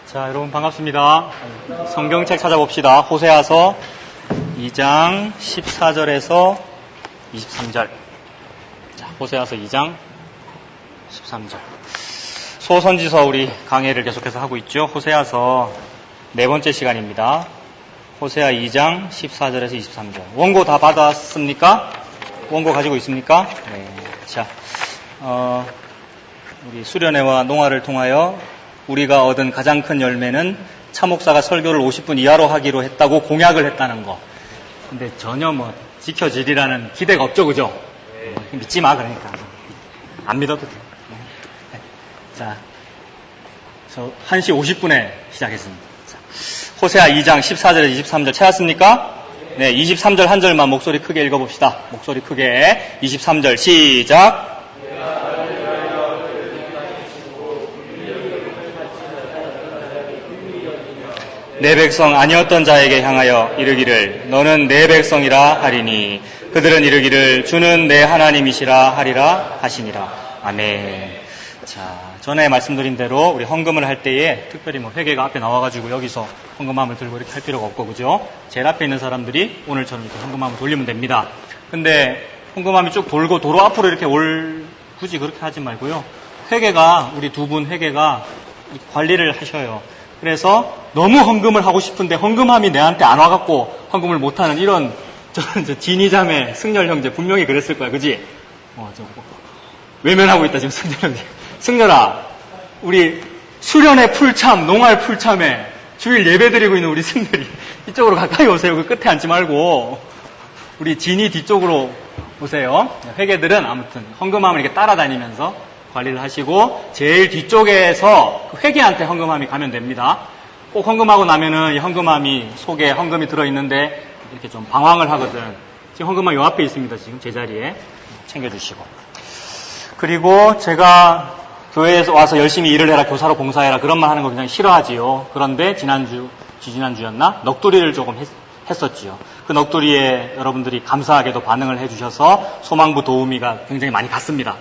자, 여러분 반갑습니다. 성경책 찾아봅시다. 호세아서 2장 14절에서 23절. 자, 호세아서 2장 13절. 소선지서 우리 강해를 계속해서 하고 있죠. 호세아서 네 번째 시간입니다. 호세아 2장 14절에서 23절. 원고 다 받았습니까? 원고 가지고 있습니까? 네. 자, 우리 수련회와 농화를 통하여 우리가 얻은 가장 큰 열매는 차 목사가 설교를 50분 이하로 하기로 했다고 공약을 했다는 거. 근데 전혀 지켜지리라는 기대가 없죠, 그죠? 믿지 마, 그러니까. 안 믿어도 돼. 자, 저 1시 50분에 시작했습니다. 자, 호세아 2장 14절에서 23절 찾았습니까? 네, 23절 한 절만 목소리 크게 읽어봅시다. 목소리 크게. 23절 시작. 내 백성 아니었던 자에게 향하여 이르기를 너는 내 백성이라 하리니 그들은 이르기를 주는 내 하나님이시라 하리라 하시니라. 아멘. 자, 전에 말씀드린 대로 우리 헌금을 할 때에 특별히 회계가 앞에 나와가지고 여기서 헌금함을 들고 이렇게 할 필요가 없고, 그죠? 제일 앞에 있는 사람들이 오늘처럼 이렇게 헌금함을 돌리면 됩니다. 근데 헌금함이 쭉 돌고 도로 앞으로 이렇게 굳이 그렇게 하지 말고요. 회계가 우리 두 분 회계가 관리를 하셔요. 그래서 너무 헌금을 하고 싶은데 헌금함이 내한테 안 와갖고 헌금을 못하는 이런 저는 진이자매 승열 형제 분명히 그랬을 거야, 그지? 외면하고 있다 지금 승열 형제. 승열아, 우리 수련회 풀참, 농활 풀참에 주일 예배 드리고 있는 우리 승열이 이쪽으로 가까이 오세요. 그 끝에 앉지 말고 우리 진이 뒤쪽으로 오세요. 회계들은 아무튼 헌금함을 이렇게 따라다니면서 관리를 하시고 제일 뒤쪽에서 회계한테 헌금함이 가면 됩니다. 꼭 헌금하고 나면은 이 헌금함이 속에 헌금이 들어있는데 이렇게 좀 방황을 하거든. 지금 헌금함 요 앞에 있습니다. 지금 제자리에 챙겨주시고. 그리고 제가 교회에서 와서 열심히 일을 해라, 교사로 봉사해라 그런 말 하는 거 굉장히 싫어하지요. 그런데 지난주였나? 넋두리를 조금 했었지요. 그 넋두리에 여러분들이 감사하게도 반응을 해주셔서 소망부 도우미가 굉장히 많이 갔습니다.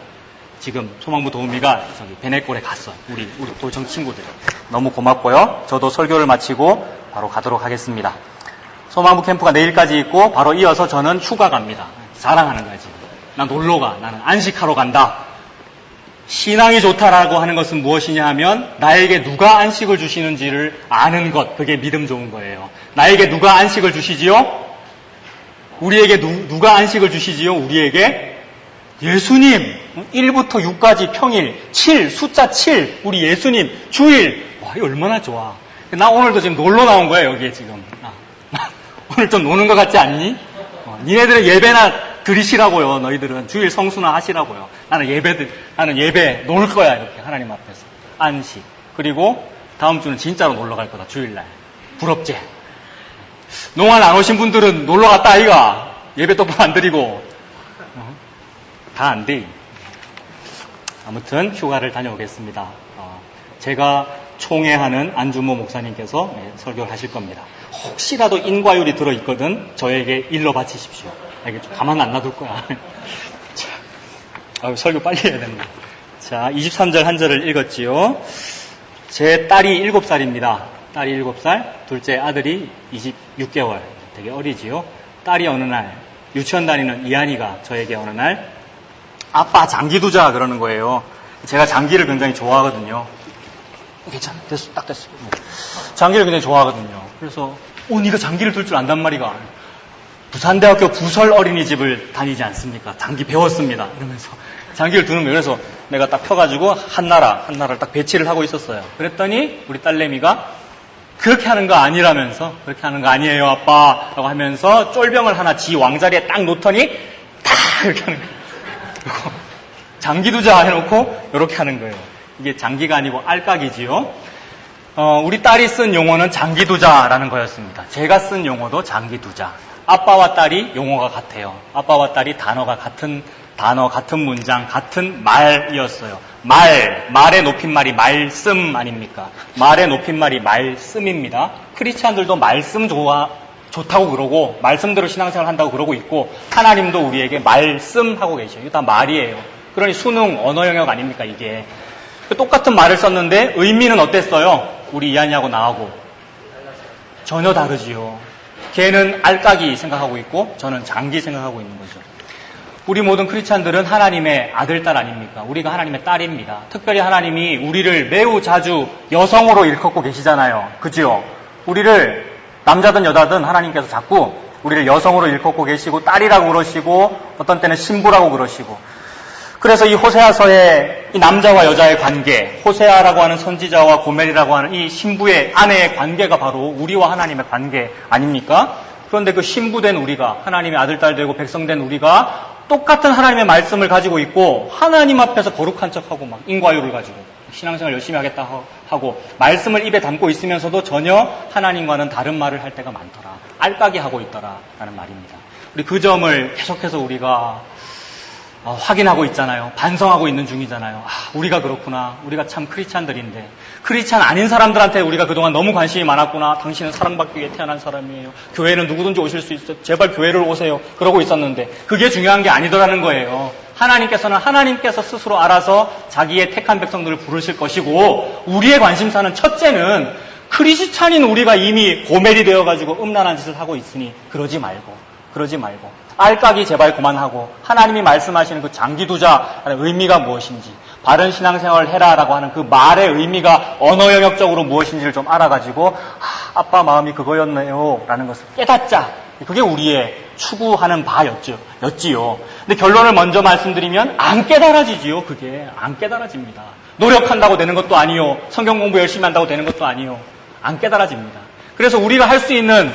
지금 소망부 도우미가 저기 베네골에 갔어요. 우리 도청 친구들. 너무 고맙고요. 저도 설교를 마치고 바로 가도록 하겠습니다. 소망부 캠프가 내일까지 있고 바로 이어서 저는 휴가 갑니다. 자랑하는 거야 지금. 난 놀러 가. 나는 안식하러 간다. 신앙이 좋다라고 하는 것은 무엇이냐 하면 나에게 누가 안식을 주시는지를 아는 것. 그게 믿음 좋은 거예요. 나에게 누가 안식을 주시지요? 우리에게 누가 안식을 주시지요? 우리에게 예수님. 1부터 6까지 평일 7, 숫자 7 우리 예수님 주일. 와, 이거 얼마나 좋아. 나 오늘도 지금 놀러 나온 거야 여기에 지금. 오늘 좀 노는 것 같지 않니? 니네들은 예배나 드리시라고요. 너희들은 주일 성수나 하시라고요. 나는 예배 놀 거야 이렇게 하나님 앞에서. 안식. 그리고 다음 주는 진짜로 놀러 갈 거다. 주일날. 부럽지? 농활 안 오신 분들은 놀러 갔다 아이가. 예배 똑바로 안 드리고. 다 안 돼. 아무튼 휴가를 다녀오겠습니다. 제가 총회하는 안주모 목사님께서 설교를 하실 겁니다. 혹시라도 인과율이 들어있거든 저에게 일러 바치십시오. 이게 좀 가만 안 놔둘 거야. 자, 설교 빨리 해야 된다. 자, 23절 한 절을 읽었지요. 제 딸이 7살입니다. 딸이 7살, 둘째 아들이 26개월. 되게 어리지요. 딸이 어느 날 유치원 다니는 이한이가 저에게 어느 날 아빠 장기 두자 그러는 거예요. 제가 장기를 굉장히 좋아하거든요. 괜찮아. 됐어. 딱 됐어. 장기를 굉장히 좋아하거든요. 그래서 네가 장기를 둘 줄 안단 말이가. 부산대학교 부설 어린이집을 다니지 않습니까? 장기 배웠습니다. 이러면서 장기를 두는 거예요. 그래서 내가 딱 펴가지고 한나라를 딱 배치를 하고 있었어요. 그랬더니 우리 딸내미가 그렇게 하는 거 아니라면서 그렇게 하는 거 아니에요 아빠 라고 하면서 쫄병을 하나 지 왕자리에 딱 놓더니 탁 이렇게 하는 거예요. 장기 두자 해놓고 이렇게 하는 거예요. 이게 장기가 아니고 알까기지요. 우리 딸이 쓴 용어는 장기 두자라는 거였습니다. 제가 쓴 용어도 장기 두자. 아빠와 딸이 용어가 같아요. 아빠와 딸이 단어가 같은 단어, 같은 문장, 같은 말이었어요. 말의 높임말이 말씀 아닙니까? 말의 높임말이 말씀입니다. 크리스찬들도 말씀 좋다고 그러고 말씀대로 신앙생활 한다고 그러고 있고 하나님도 우리에게 말씀하고 계셔요. 이거 다 말이에요. 그러니 수능 언어 영역 아닙니까 이게. 똑같은 말을 썼는데 의미는 어땠어요? 우리 이한이하고 나하고 전혀 다르지요. 걔는 알까기 생각하고 있고 저는 장기 생각하고 있는 거죠. 우리 모든 크리스찬들은 하나님의 아들, 딸 아닙니까? 우리가 하나님의 딸입니다. 특별히 하나님이 우리를 매우 자주 여성으로 일컫고 계시잖아요. 그죠? 우리를 남자든 여자든 하나님께서 자꾸 우리를 여성으로 일컫고 계시고 딸이라고 그러시고 어떤 때는 신부라고 그러시고, 그래서 이 호세아서의 이 남자와 여자의 관계, 호세아라고 하는 선지자와 고멜이라고 하는 이 신부의 아내의 관계가 바로 우리와 하나님의 관계 아닙니까? 그런데 그 신부된 우리가, 하나님의 아들, 딸 되고 백성된 우리가 똑같은 하나님의 말씀을 가지고 있고 하나님 앞에서 거룩한 척하고 막 인과율을 가지고 신앙생활 열심히 하겠다 하고 말씀을 입에 담고 있으면서도 전혀 하나님과는 다른 말을 할 때가 많더라. 알까기 하고 있더라 라는 말입니다. 우리 그 점을 계속해서 우리가 확인하고 있잖아요. 반성하고 있는 중이잖아요. 우리가 그렇구나. 우리가 참 크리스찬들인데 크리스찬 아닌 사람들한테 우리가 그동안 너무 관심이 많았구나. 당신은 사랑받기 위해 태어난 사람이에요. 교회는 누구든지 오실 수 있어요. 제발 교회를 오세요. 그러고 있었는데 그게 중요한 게 아니더라는 거예요. 하나님께서는 하나님께서 스스로 알아서 자기의 택한 백성들을 부르실 것이고, 우리의 관심사는 첫째는 크리스찬인 우리가 이미 고멜이 되어가지고 음란한 짓을 하고 있으니 그러지 말고 알까기 제발 그만하고 하나님이 말씀하시는 그 장기두자라는 의미가 무엇인지, 바른 신앙생활을 해라라고 하는 그 말의 의미가 언어 영역적으로 무엇인지를 좀 알아가지고 아빠 마음이 그거였네요 라는 것을 깨닫자. 그게 우리의 추구하는 바였지요. 근데 결론을 먼저 말씀드리면 안 깨달아지지요. 그게 안 깨달아집니다. 노력한다고 되는 것도 아니요. 성경 공부 열심히 한다고 되는 것도 아니요. 안 깨달아집니다. 그래서 우리가 할 수 있는,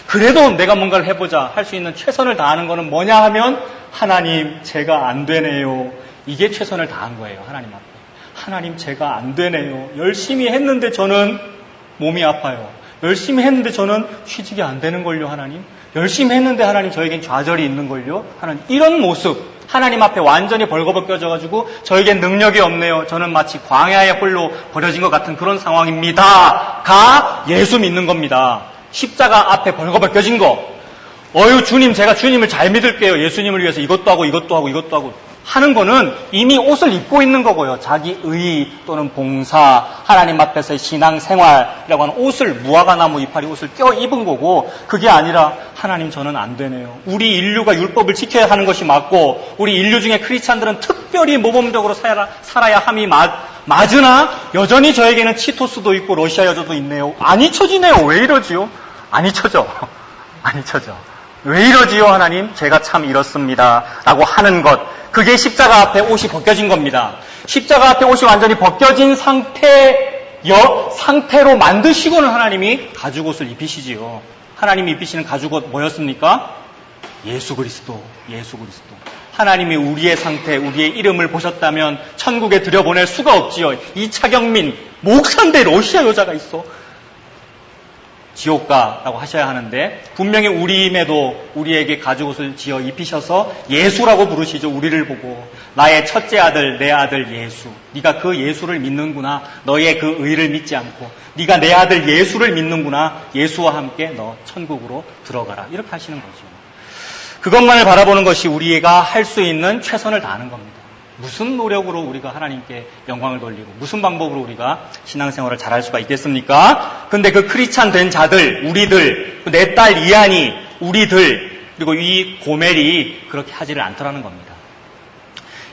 그래도 내가 뭔가를 해보자 할 수 있는 최선을 다하는 거는 뭐냐 하면, 하나님 제가 안 되네요. 이게 최선을 다한 거예요. 하나님 앞에. 하나님 제가 안 되네요. 열심히 했는데 저는 몸이 아파요. 열심히 했는데 저는 취직이 안 되는걸요. 하나님. 열심히 했는데 하나님 저에겐 좌절이 있는걸요. 하나님. 이런 모습, 하나님 앞에 완전히 벌거벗겨져가지고 저에겐 능력이 없네요. 저는 마치 광야의 홀로 버려진 것 같은 그런 상황입니다. 가 예수 믿는 겁니다. 십자가 앞에 벌거벗겨진 거. 주님, 제가 주님을 잘 믿을게요. 예수님을 위해서 이것도 하고 이것도 하고 이것도 하고 하는 거는 이미 옷을 입고 있는 거고요. 자기 의 또는 봉사, 하나님 앞에서의 신앙생활이라고 하는 옷을, 무화과나무 이파리 옷을 껴 입은 거고, 그게 아니라 하나님 저는 안 되네요. 우리 인류가 율법을 지켜야 하는 것이 맞고 우리 인류 중에 크리스찬들은 특별히 모범적으로 살아야 함이 맞으나 여전히 저에게는 치토스도 있고 러시아 여자도 있네요. 안 잊혀지네요. 왜 이러지요? 안 잊혀져. 왜 이러지요 하나님? 제가 참 이렇습니다 라고 하는 것, 그게 십자가 앞에 옷이 벗겨진 겁니다. 십자가 앞에 옷이 완전히 벗겨진 상태로 만드시고는 하나님이 가죽옷을 입히시지요. 하나님이 입히시는 가죽옷 뭐였습니까? 예수 그리스도. 하나님이 우리의 상태, 우리의 이름을 보셨다면 천국에 들여보낼 수가 없지요. 이차경민, 목사인데 러시아 여자가 있어. 지옥가라고 하셔야 하는데, 분명히 우리임에도 우리에게 가죽옷을 지어 입히셔서 예수라고 부르시죠. 우리를 보고 나의 첫째 아들, 내 아들 예수, 네가 그 예수를 믿는구나. 너의 그 의를 믿지 않고 네가 내 아들 예수를 믿는구나. 예수와 함께 너 천국으로 들어가라. 이렇게 하시는 거죠. 그것만을 바라보는 것이 우리가 할 수 있는 최선을 다하는 겁니다. 무슨 노력으로 우리가 하나님께 영광을 돌리고 무슨 방법으로 우리가 신앙생활을 잘할 수가 있겠습니까? 근데 그 크리스찬 된 자들, 우리들, 내 딸 이한이, 우리들, 그리고 이 고멜이 그렇게 하지를 않더라는 겁니다.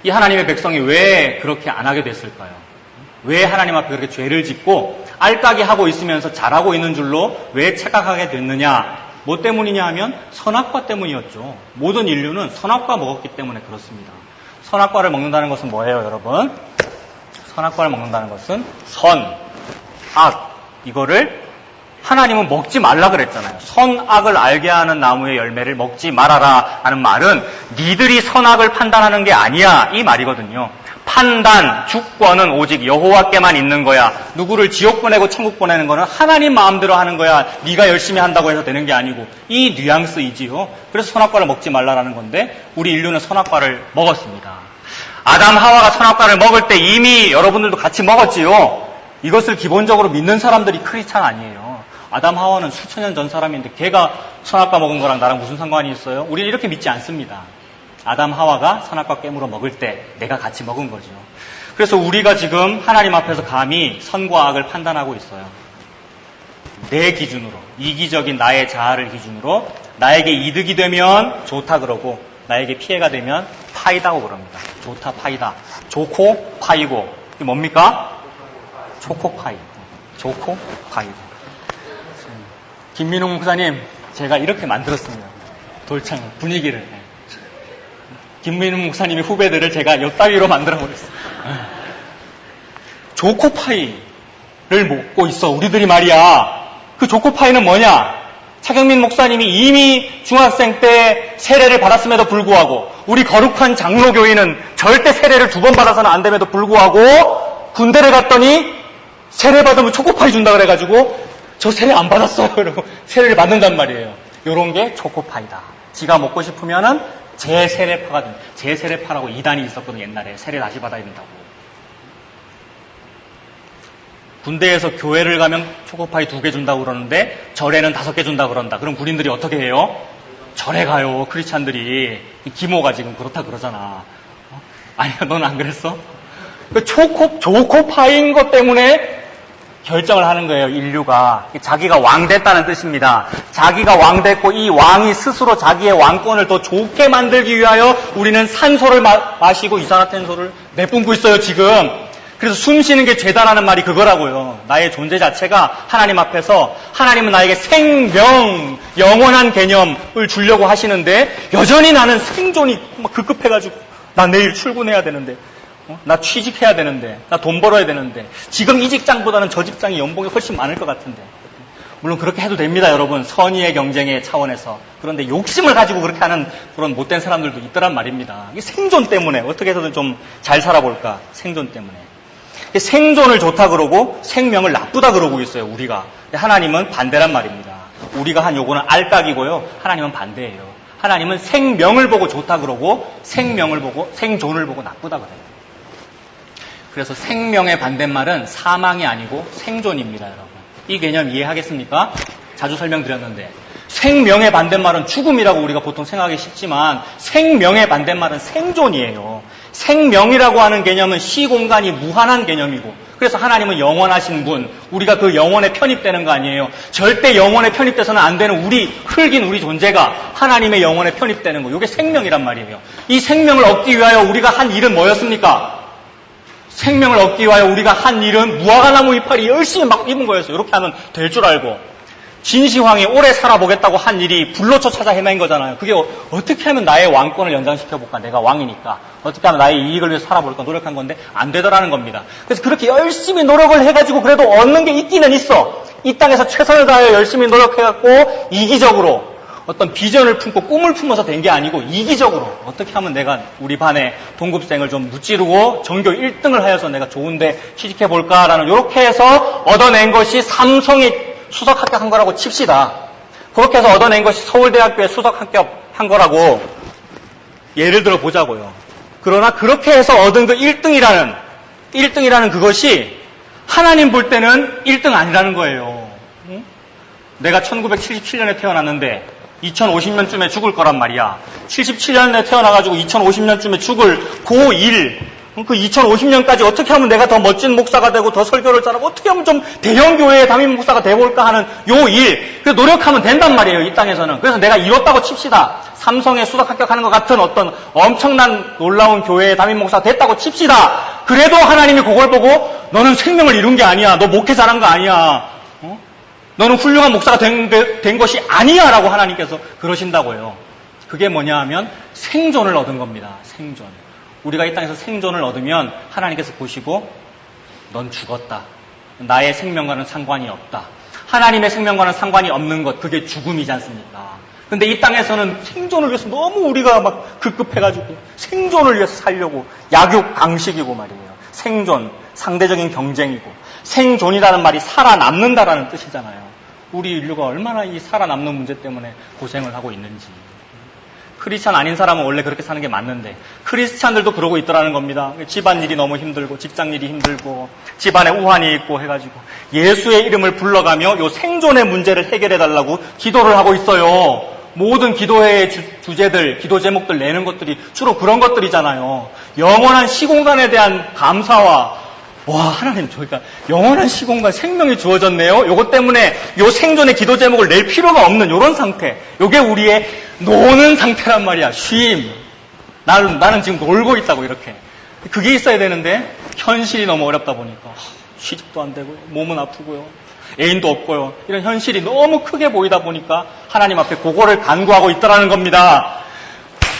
이 하나님의 백성이 왜 그렇게 안 하게 됐을까요? 왜 하나님 앞에 그렇게 죄를 짓고 알까기 하고 있으면서 잘하고 있는 줄로 왜 착각하게 됐느냐? 뭐 때문이냐 하면 선악과 때문이었죠. 모든 인류는 선악과 먹었기 때문에 그렇습니다. 선악과를 먹는다는 것은 뭐예요, 여러분? 선악과를 먹는다는 것은 선, 악, 이거를 하나님은 먹지 말라 그랬잖아요. 선악을 알게 하는 나무의 열매를 먹지 말아라 하는 말은 니들이 선악을 판단하는 게 아니야, 이 말이거든요. 판단, 주권은 오직 여호와께만 있는 거야. 누구를 지옥 보내고 천국 보내는 거는 하나님 마음대로 하는 거야. 네가 열심히 한다고 해서 되는 게 아니고, 이 뉘앙스이지요. 그래서 선악과를 먹지 말라라는 건데, 우리 인류는 선악과를 먹었습니다. 아담 하와가 선악과를 먹을 때 이미 여러분들도 같이 먹었지요. 이것을 기본적으로 믿는 사람들이 크리스찬 아니에요. 아담 하와는 수천 년 전 사람인데 걔가 선악과 먹은 거랑 나랑 무슨 상관이 있어요? 우리는 이렇게 믿지 않습니다. 아담 하와가 선악과 깨물어 먹을 때 내가 같이 먹은 거죠. 그래서 우리가 지금 하나님 앞에서 감히 선과 악을 판단하고 있어요. 내 기준으로, 이기적인 나의 자아를 기준으로 나에게 이득이 되면 좋다 그러고 나에게 피해가 되면 파이다고 그럽니다. 좋다, 파이다. 좋고 파이고. 이게 뭡니까? 초코파이. 좋고 파이고. 김민웅 목사님, 제가 이렇게 만들었습니다. 돌창 분위기를. 김민웅 목사님의 후배들을 제가 요따위로 만들어버렸어요. 초코파이를 먹고 있어, 우리들이 말이야. 그 초코파이는 뭐냐? 차경민 목사님이 이미 중학생 때 세례를 받았음에도 불구하고 우리 거룩한 장로교인은 절대 세례를 2번 받아서는 안 됨에도 불구하고 군대를 갔더니 세례 받으면 초코파이 준다 그래가지고 저 세례 안 받았어요. 그러고 세례를 받는단 말이에요. 요런 게 초코파이다. 지가 먹고 싶으면은 제세례파가 됩니다. 제세례파라고 이단이 있었거든요. 옛날에 세례 다시 받아야 된다고. 군대에서 교회를 가면 초코파이 2개 준다고 그러는데 절에는 5개 준다고 그런다. 그럼 군인들이 어떻게 해요? 절에 가요. 크리스찬들이. 기모가 지금 그렇다 그러잖아. 아니야, 넌 안 그랬어? 그 초코파이인 것 때문에 결정을 하는 거예요, 인류가. 자기가 왕 됐다는 뜻입니다. 자기가 왕 됐고 이 왕이 스스로 자기의 왕권을 더 좋게 만들기 위하여 우리는 산소를 마시고 이산화탄소를 내뿜고 있어요, 지금. 그래서 숨 쉬는 게 죄다라는 말이 그거라고요. 나의 존재 자체가 하나님 앞에서 하나님은 나에게 생명, 영원한 개념을 주려고 하시는데 여전히 나는 생존이 막 급급해가지고 나 내일 출근해야 되는데 나 취직해야 되는데 나 돈 벌어야 되는데 지금 이 직장보다는 저 직장이 연봉이 훨씬 많을 것 같은데 물론 그렇게 해도 됩니다, 여러분. 선의의 경쟁의 차원에서. 그런데 욕심을 가지고 그렇게 하는 그런 못된 사람들도 있더란 말입니다. 이게 생존 때문에 어떻게 해서든 좀 잘 살아볼까, 생존 때문에. 생존을 좋다 그러고 생명을 나쁘다 그러고 있어요, 우리가. 하나님은 반대란 말입니다. 우리가 한 요거는 알딱이고요, 하나님은 반대예요. 하나님은 생명을 보고 좋다 그러고 생명을 보고 생존을 보고 나쁘다 그래요. 그래서 생명의 반대말은 사망이 아니고 생존입니다, 여러분. 이 개념 이해하겠습니까? 자주 설명드렸는데 생명의 반대말은 죽음이라고 우리가 보통 생각하기 쉽지만 생명의 반대말은 생존이에요. 생명이라고 하는 개념은 시공간이 무한한 개념이고 그래서 하나님은 영원하신 분, 우리가 그 영원에 편입되는 거 아니에요. 절대 영원에 편입돼서는 안 되는 우리 흙인 우리 존재가 하나님의 영원에 편입되는 거, 이게 생명이란 말이에요. 이 생명을 얻기 위하여 우리가 한 일은 뭐였습니까? 생명을 얻기 위하여 우리가 한 일은 무화과나무 이파리 열심히 막 입은 거였어요. 이렇게 하면 될 줄 알고. 진시황이 오래 살아보겠다고 한 일이 불로초 찾아 헤맨 거잖아요. 그게 어떻게 하면 나의 왕권을 연장시켜볼까? 내가 왕이니까. 어떻게 하면 나의 이익을 위해서 살아볼까? 노력한 건데 안 되더라는 겁니다. 그래서 그렇게 열심히 노력을 해가지고 그래도 얻는 게 있기는 있어. 이 땅에서 최선을 다하여 열심히 노력해갖고 이기적으로 어떤 비전을 품고 꿈을 품어서 된 게 아니고 이기적으로 어떻게 하면 내가 우리 반의 동급생을 좀 무찌르고 전교 1등을 하여서 내가 좋은데 취직해볼까라는 이렇게 해서 얻어낸 것이 삼성이 수석 합격한 거라고 칩시다. 그렇게 해서 얻어낸 것이 서울대학교에 수석 합격한 거라고 예를 들어 보자고요. 그러나 그렇게 해서 얻은 그 1등이라는 그것이 하나님 볼 때는 1등 아니라는 거예요. 응? 내가 1977년에 태어났는데 2050년쯤에 죽을 거란 말이야. 77년에 태어나가지고 2050년쯤에 죽을 고1, 그 2050년까지 어떻게 하면 내가 더 멋진 목사가 되고 더 설교를 잘하고 어떻게 하면 좀 대형 교회의 담임 목사가 돼볼까 하는 요 일, 그래서 노력하면 된단 말이에요, 이 땅에서는. 그래서 내가 이뤘다고 칩시다. 삼성에 수석 합격하는 것 같은 어떤 엄청난 놀라운 교회의 담임 목사가 됐다고 칩시다. 그래도 하나님이 그걸 보고 너는 생명을 이룬 게 아니야. 너 목회 잘한 거 아니야. 너는 훌륭한 목사가 된 것이 아니야 라고 하나님께서 그러신다고요. 그게 뭐냐 하면 생존을 얻은 겁니다. 생존. 우리가 이 땅에서 생존을 얻으면 하나님께서 보시고 넌 죽었다. 나의 생명과는 상관이 없다. 하나님의 생명과는 상관이 없는 것, 그게 죽음이지 않습니까? 근데 이 땅에서는 생존을 위해서 너무 우리가 막 급급해가지고 생존을 위해서 살려고 약육 강식이고 말이에요. 생존, 상대적인 경쟁이고 생존이라는 말이 살아남는다라는 뜻이잖아요. 우리 인류가 얼마나 이 살아남는 문제 때문에 고생을 하고 있는지. 크리스찬 아닌 사람은 원래 그렇게 사는 게 맞는데 크리스찬들도 그러고 있더라는 겁니다. 집안일이 너무 힘들고 직장일이 힘들고 집안에 우환이 있고 해가지고 예수의 이름을 불러가며 요 생존의 문제를 해결해달라고 기도를 하고 있어요. 모든 기도회의 주제들, 기도 제목들 내는 것들이 주로 그런 것들이잖아요. 영원한 시공간에 대한 감사와 와, 하나님, 저희가 영원한 시공간 생명이 주어졌네요. 요것 때문에 요 생존의 기도 제목을 낼 필요가 없는 요런 상태. 요게 우리의 노는 상태란 말이야. 쉼. 나는 지금 놀고 있다고, 이렇게. 그게 있어야 되는데, 현실이 너무 어렵다 보니까, 취직도 안 되고요. 몸은 아프고요. 애인도 없고요. 이런 현실이 너무 크게 보이다 보니까, 하나님 앞에 그거를 간구하고 있더라는 겁니다.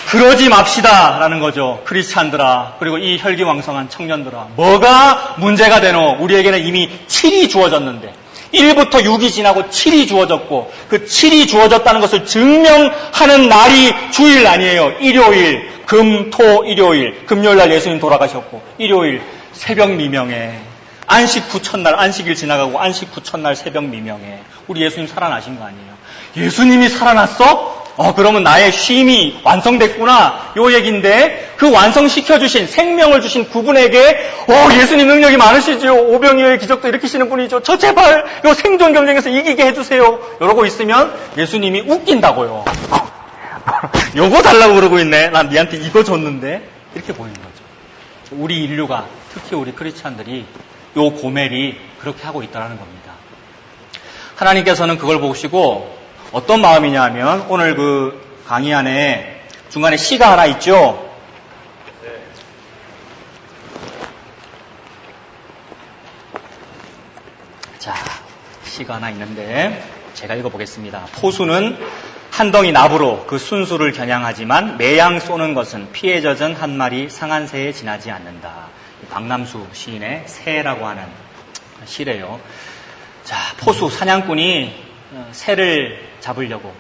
그러지 맙시다 라는 거죠. 크리스찬들아, 그리고 이 혈기왕성한 청년들아, 뭐가 문제가 되노? 우리에게는 이미 7이 주어졌는데 1부터 6이 지나고 7이 주어졌고, 그 7이 주어졌다는 것을 증명하는 날이 주일 아니에요. 일요일, 금, 토, 일요일. 금요일 날 예수님 돌아가셨고, 일요일 새벽 미명에, 안식 후 첫날, 안식일 지나가고 안식 후 첫날 새벽 미명에 우리 예수님 살아나신 거 아니에요. 예수님이 살아났어? 그러면 나의 쉼이 완성됐구나. 요 얘기인데, 그 완성시켜주신, 생명을 주신 그분에게, 예수님 능력이 많으시죠. 오병이어의 기적도 일으키시는 분이죠. 저 제발, 요 생존 경쟁에서 이기게 해주세요. 이러고 있으면 예수님이 웃긴다고요. 요거 달라고 그러고 있네. 난 니한테 이거 줬는데. 이렇게 보이는 거죠. 우리 인류가, 특히 우리 크리스찬들이 요 고멜이 그렇게 하고 있다는 겁니다. 하나님께서는 그걸 보시고, 어떤 마음이냐 하면, 오늘 그 강의 안에 중간에 시가 하나 있죠? 자, 시가 하나 있는데, 제가 읽어보겠습니다. 포수는 한 덩이 납으로 그 순수를 겨냥하지만 매양 쏘는 것은 피에 젖은 한 마리 상한 새에 지나지 않는다. 박남수 시인의 새라고 하는 시래요. 자, 포수, 사냥꾼이 새를 잡으려고.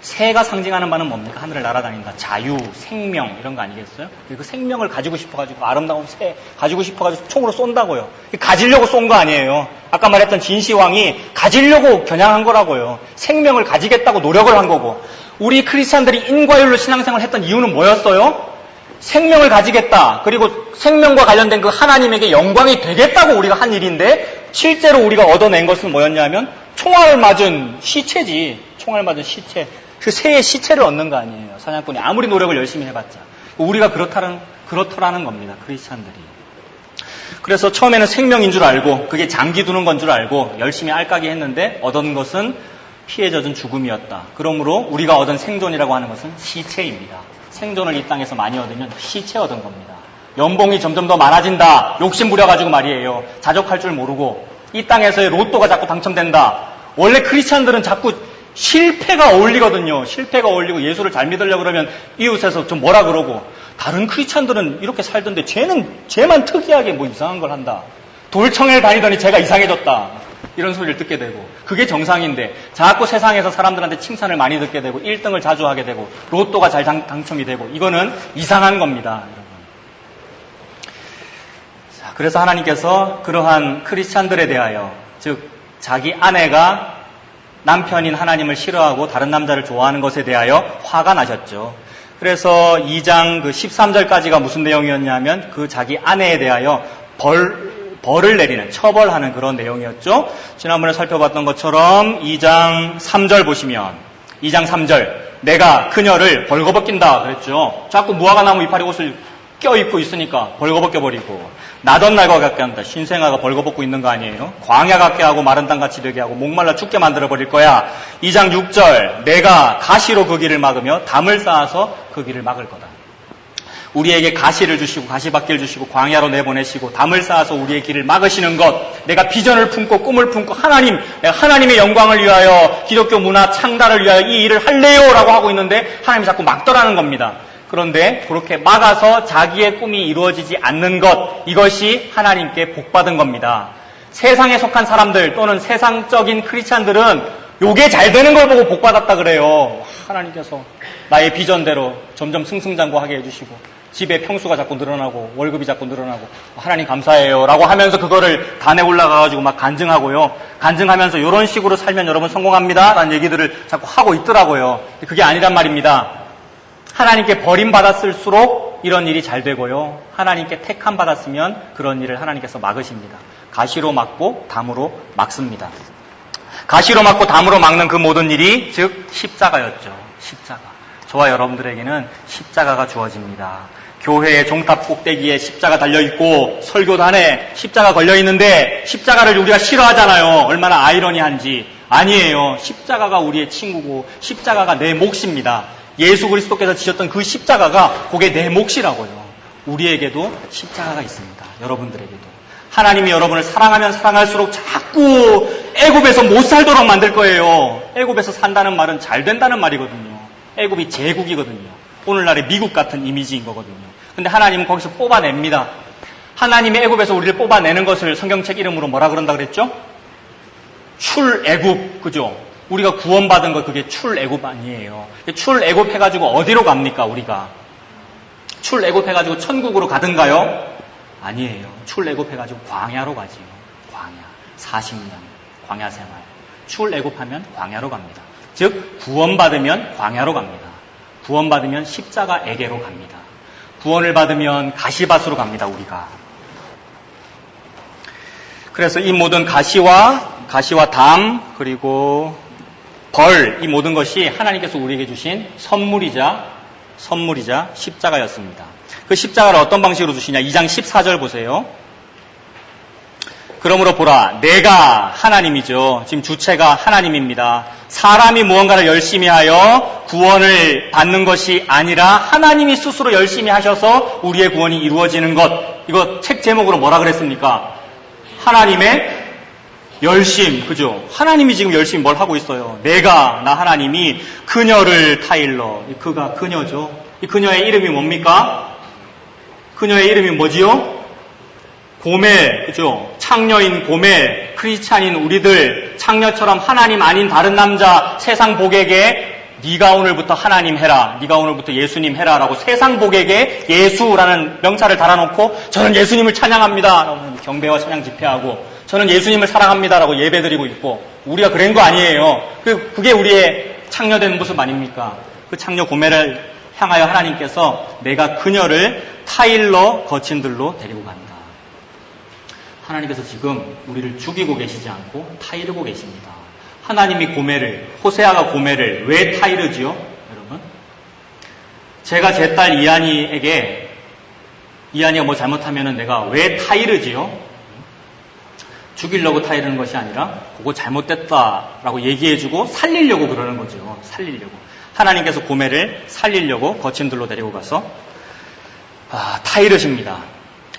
새가 상징하는 바는 뭡니까? 하늘을 날아다닌다. 자유, 생명 이런 거 아니겠어요? 그 생명을 가지고 싶어가지고, 아름다운 새 가지고 싶어가지고 총으로 쏜다고요. 가지려고 쏜 거 아니에요. 아까 말했던 진시황이 가지려고 겨냥한 거라고요. 생명을 가지겠다고 노력을 한 거고. 우리 크리스찬들이 인과율로 신앙생활을 했던 이유는 뭐였어요? 생명을 가지겠다. 그리고 생명과 관련된 그 하나님에게 영광이 되겠다고 우리가 한 일인데, 실제로 우리가 얻어낸 것은 뭐였냐면 총알 맞은 시체지. 총알 맞은 시체. 그 새의 시체를 얻는 거 아니에요. 사냥꾼이 아무리 노력을 열심히 해봤자. 우리가 그렇더라는 겁니다. 크리스찬들이. 그래서 처음에는 생명인 줄 알고, 그게 장기 두는 건 줄 알고 열심히 알까기 했는데 얻은 것은 피에 젖은 죽음이었다. 그러므로 우리가 얻은 생존이라고 하는 것은 시체입니다. 생존을 이 땅에서 많이 얻으면 시체 얻은 겁니다. 연봉이 점점 더 많아진다. 욕심 부려가지고 말이에요. 자족할 줄 모르고 이 땅에서의 로또가 자꾸 당첨된다. 원래 크리스찬들은 자꾸 실패가 어울리거든요. 실패가 어울리고 예수를 잘 믿으려고 그러면 이웃에서 좀 뭐라 그러고, 다른 크리스찬들은 이렇게 살던데 쟤만 특이하게 뭐 이상한 걸 한다. 돌청을 다니더니 쟤가 이상해졌다. 이런 소리를 듣게 되고, 그게 정상인데 자꾸 세상에서 사람들한테 칭찬을 많이 듣게 되고 1등을 자주 하게 되고 로또가 잘 당첨이 되고, 이거는 이상한 겁니다. 여러분. 자, 그래서 하나님께서 그러한 크리스찬들에 대하여, 즉 자기 아내가 남편인 하나님을 싫어하고 다른 남자를 좋아하는 것에 대하여 화가 나셨죠. 그래서 2장 그 13절까지가 무슨 내용이었냐면, 그 자기 아내에 대하여 벌을 내리는, 처벌하는 그런 내용이었죠. 지난번에 살펴봤던 것처럼 2장 3절 보시면, 2장 3절, 내가 그녀를 벌거벗긴다 그랬죠. 자꾸 무화과나무 이파리 옷을 껴입고 있으니까 벌거벗겨버리고, 나던 날과 같게 한다. 신생아가 벌거벗고 있는 거 아니에요? 광야 같게 하고 마른 땅같이 되게 하고 목말라 죽게 만들어버릴 거야. 2장 6절, 내가 가시로 그 길을 막으며 담을 쌓아서 그 길을 막을 거다. 우리에게 가시를 주시고 가시밭길 주시고 광야로 내보내시고 담을 쌓아서 우리의 길을 막으시는 것, 내가 비전을 품고 꿈을 품고 내가 하나님의 영광을 위하여 기독교 문화 창달을 위하여 이 일을 할래요 라고 하고 있는데 하나님이 자꾸 막더라는 겁니다. 그런데 그렇게 막아서 자기의 꿈이 이루어지지 않는 것, 이것이 하나님께 복받은 겁니다. 세상에 속한 사람들 또는 세상적인 크리스찬들은 요게 잘 되는 걸 보고 복받았다 그래요. 하나님께서 나의 비전대로 점점 승승장구하게 해주시고 집에 평수가 자꾸 늘어나고 월급이 자꾸 늘어나고 하나님 감사해요 라고 하면서 그거를 단에 올라가가지고 막 간증하고요. 간증하면서 이런 식으로 살면 여러분 성공합니다 라는 얘기들을 자꾸 하고 있더라고요. 그게 아니란 말입니다. 하나님께 버림받았을수록 이런 일이 잘 되고요. 하나님께 택함 받았으면 그런 일을 하나님께서 막으십니다. 가시로 막고 담으로 막습니다. 가시로 막고 담으로 막는 그 모든 일이 즉 십자가였죠. 십자가. 저와 여러분들에게는 십자가가 주어집니다. 교회의 종탑 꼭대기에 십자가 달려있고 설교단에 십자가 걸려있는데 십자가를 우리가 싫어하잖아요. 얼마나 아이러니한지. 아니에요. 십자가가 우리의 친구고 십자가가 내 몫입니다. 예수 그리스도께서 지셨던 그 십자가가 그게 내 몫이라고요. 우리에게도 십자가가 있습니다. 여러분들에게도. 하나님이 여러분을 사랑하면 사랑할수록 자꾸 애굽에서 못 살도록 만들 거예요. 애굽에서 산다는 말은 잘 된다는 말이거든요. 애굽이 제국이거든요. 오늘날의 미국 같은 이미지인 거거든요. 근데 하나님은 거기서 뽑아냅니다. 하나님이 애굽에서 우리를 뽑아내는 것을 성경책 이름으로 뭐라 그런다 그랬죠? 출애굽, 그죠? 우리가 구원받은 거 그게 출애굽 아니에요. 출애굽 해가지고 어디로 갑니까, 우리가? 출애굽 해가지고 천국으로 가든가요? 아니에요. 출애굽 해가지고 광야로 가지요. 광야. 40년 광야 생활. 출애굽하면 광야로 갑니다. 즉 구원받으면 광야로 갑니다. 구원받으면 십자가에게로 갑니다. 구원을 받으면 가시밭으로 갑니다. 우리가. 그래서 이 모든 가시와 담 그리고 벌 이 모든 것이 하나님께서 우리에게 주신 선물이자 십자가였습니다. 그 십자가를 어떤 방식으로 주시냐? 2장 14절 보세요. 그러므로 보라, 내가 하나님이죠. 지금 주체가 하나님입니다. 사람이 무언가를 열심히 하여 구원을 받는 것이 아니라 하나님이 스스로 열심히 하셔서 우리의 구원이 이루어지는 것. 이거 책 제목으로 뭐라 그랬습니까? 하나님의 열심, 그죠? 하나님이 지금 열심히 뭘 하고 있어요? 나 하나님이 그녀를 타일러. 그가 그녀죠. 이 그녀의 이름이 뭡니까? 그녀의 이름이 뭐지요? 고멜, 그죠? 창녀인 고멜, 크리스찬인 우리들, 창녀처럼 하나님 아닌 다른 남자, 세상 복에게 네가 오늘부터 하나님 해라, 네가 오늘부터 예수님 해라라고 세상 복에게 예수라는 명찰을 달아놓고 저는 예수님을 찬양합니다. 경배와 찬양 집회하고 저는 예수님을 사랑합니다라고 예배드리고 있고 우리가 그런 거 아니에요. 그게 우리의 창녀된 모습 아닙니까? 그 창녀 고멜을 향하여 하나님께서 내가 그녀를 타일러 거친들로 데리고 간다. 하나님께서 지금 우리를 죽이고 계시지 않고 타이르고 계십니다. 하나님이 호세아가 고멜을 왜 타이르지요? 여러분, 제가 제 딸 이한이가 뭐 잘못하면은 내가 왜 타이르지요? 죽이려고 타이르는 것이 아니라 그거 잘못됐다라고 얘기해주고 살리려고 그러는 거죠. 살리려고. 하나님께서 고멜을 살리려고 거친들로 데리고 가서 타이르십니다.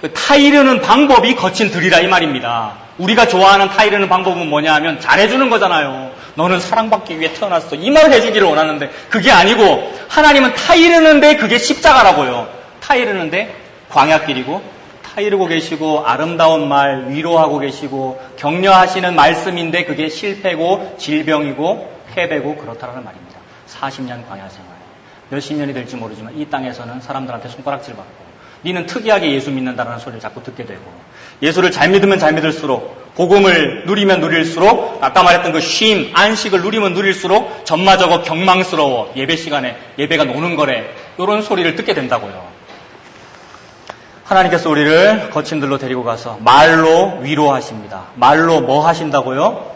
그 타이르는 방법이 거친들이라 이 말입니다. 우리가 좋아하는 타이르는 방법은 뭐냐 하면 잘해주는 거잖아요. 너는 사랑받기 위해 태어났어. 이 말을 해주기를 원하는데 그게 아니고 하나님은 타이르는데 그게 십자가라고요. 타이르는데 광야길이고 타이르고 계시고 아름다운 말 위로하고 계시고 격려하시는 말씀인데 그게 실패고 질병이고 패배고 그렇다라는 말입니다. 40년 광야 생활. 몇십 년이 될지 모르지만 이 땅에서는 사람들한테 손가락질 받고 니는 특이하게 예수 믿는다라는 소리를 자꾸 듣게 되고 예수를 잘 믿으면 잘 믿을수록 복음을 누리면 누릴수록 아까 말했던 그 쉼, 안식을 누리면 누릴수록 전마저거 경망스러워. 예배 시간에 예배가 노는 거래. 이런 소리를 듣게 된다고요. 하나님께서 우리를 거친들로 데리고 가서 말로 위로하십니다. 말로 뭐 하신다고요?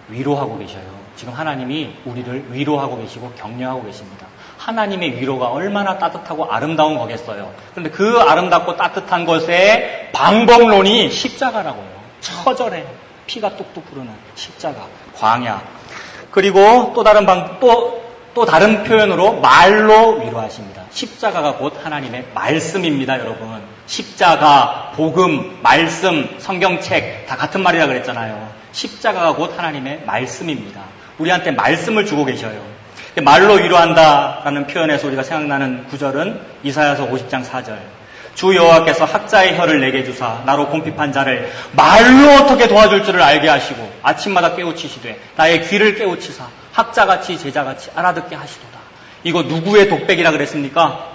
위로하고 계셔요. 지금 하나님이 우리를 위로하고 계시고 격려하고 계십니다. 하나님의 위로가 얼마나 따뜻하고 아름다운 거겠어요. 그런데 그 아름답고 따뜻한 것의 방법론이 십자가라고요. 처절해. 피가 뚝뚝 흐르는 십자가, 광야. 그리고 또 다른 표현으로 말로 위로하십니다. 십자가가 곧 하나님의 말씀입니다, 여러분. 십자가, 복음, 말씀, 성경책 다 같은 말이라 그랬잖아요. 십자가가 곧 하나님의 말씀입니다. 우리한테 말씀을 주고 계셔요. 말로 위로한다라는 표현에서 우리가 생각나는 구절은 이사야서 50장 4절. 주 여호와께서 학자의 혀를 내게 주사 나로 궁핍한 자를 말로 어떻게 도와줄 줄을 알게 하시고 아침마다 깨우치시되 나의 귀를 깨우치사 학자같이 제자같이 알아듣게 하시도다. 이거 누구의 독백이라 그랬습니까?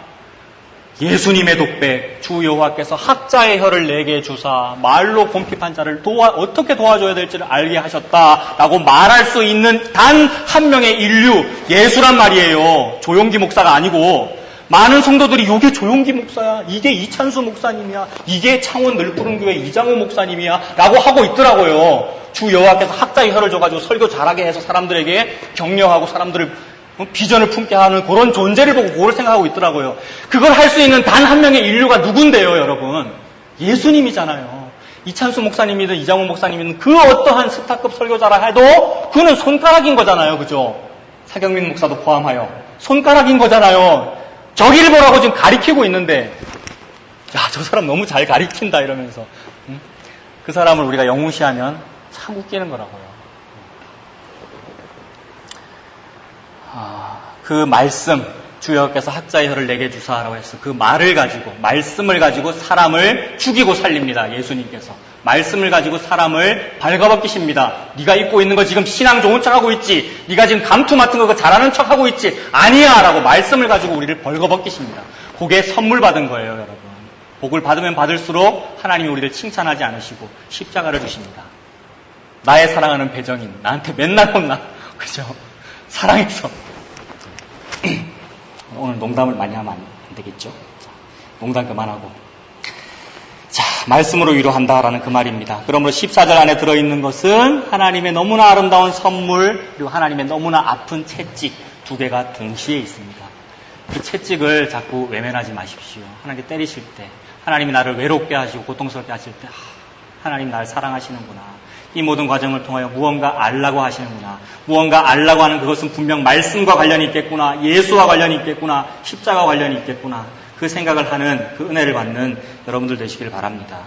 예수님의 독백. 주 여호와께서 학자의 혀를 내게 주사 말로 궁핍한 자를 어떻게 도와줘야 될지를 알게 하셨다라고 말할 수 있는 단 한 명의 인류, 예수란 말이에요. 조용기 목사가 아니고. 많은 성도들이 이게 조용기 목사야, 이게 이찬수 목사님이야, 이게 창원 늘푸른교회 이장호 목사님이야 라고 하고 있더라고요. 주 여호와께서 학자의 혀를 줘가지고 설교 잘하게 해서 사람들에게 격려하고 사람들을 비전을 품게 하는 그런 존재를 보고 그걸 생각하고 있더라고요. 그걸 할 수 있는 단 한 명의 인류가 누군데요, 여러분? 예수님이잖아요. 이찬수 목사님이든 이장호 목사님이든 그 어떠한 스타급 설교자라 해도 그는 손가락인 거잖아요, 그죠? 사경민 목사도 포함하여 손가락인 거잖아요. 저기를 보라고 지금 가리키고 있는데, 야, 저 사람 너무 잘 가리킨다 이러면서 그 사람을 우리가 영웅시하면 참 웃기는 거라고요. 그 말씀, 주여께서 학자의 혀를 내게 주사라고 했어. 그 말을 가지고, 말씀을 가지고 사람을 죽이고 살립니다. 예수님께서. 말씀을 가지고 사람을 발가벗기십니다. 네가 입고 있는 거 지금 신앙 좋은 척하고 있지. 네가 지금 감투 맡은 거 잘하는 척하고 있지. 아니야 라고 말씀을 가지고 우리를 벌거벗기십니다. 그게 선물 받은 거예요, 여러분. 복을 받으면 받을수록 하나님이 우리를 칭찬하지 않으시고 십자가를 주십니다. 나의 사랑하는 배정인, 나한테 맨날 혼나. 그죠? 사랑해서. 오늘 농담을 많이 하면 안 되겠죠? 농담 그만하고. 자, 말씀으로 위로한다라는 그 말입니다. 그러므로 14절 안에 들어있는 것은 하나님의 너무나 아름다운 선물, 그리고 하나님의 너무나 아픈 채찍 두 개가 동시에 있습니다. 그 채찍을 자꾸 외면하지 마십시오. 하나님께 때리실 때, 하나님이 나를 외롭게 하시고 고통스럽게 하실 때, 하나님 나를 사랑하시는구나. 이 모든 과정을 통하여 무언가 알라고 하시는구나. 무언가 알라고 하는 그것은 분명 말씀과 관련이 있겠구나. 예수와 관련이 있겠구나. 십자가와 관련이 있겠구나. 그 생각을 하는 그 은혜를 받는 여러분들 되시길 바랍니다.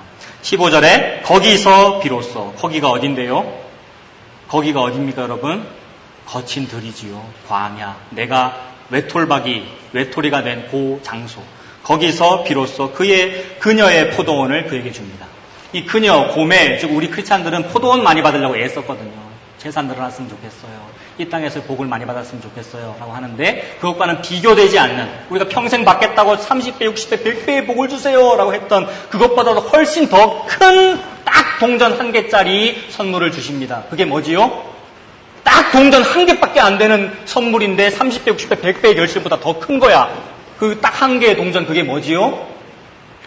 15절에 거기서 비로소, 거기가 어딘데요? 거기가 어딥니까 여러분? 거친 들이지요. 광야. 내가 외톨이가 된 그 장소. 거기서 비로소 그녀의 포도원을 그에게 줍니다. 이 그녀, 고멜, 즉 우리 크리스찬들은 포도원 많이 받으려고 애썼거든요. 재산 늘어났으면 좋겠어요. 이 땅에서 복을 많이 받았으면 좋겠어요. 라고 하는데 그것과는 비교되지 않는, 우리가 평생 받겠다고 30배, 60배, 100배의 복을 주세요. 라고 했던 그것보다도 훨씬 더 큰 딱 동전 1개짜리 선물을 주십니다. 그게 뭐지요? 딱 동전 1개밖에 안 되는 선물인데 30배, 60배, 100배의 결실보다 더 큰 거야. 그 딱 1개의 동전 그게 뭐지요?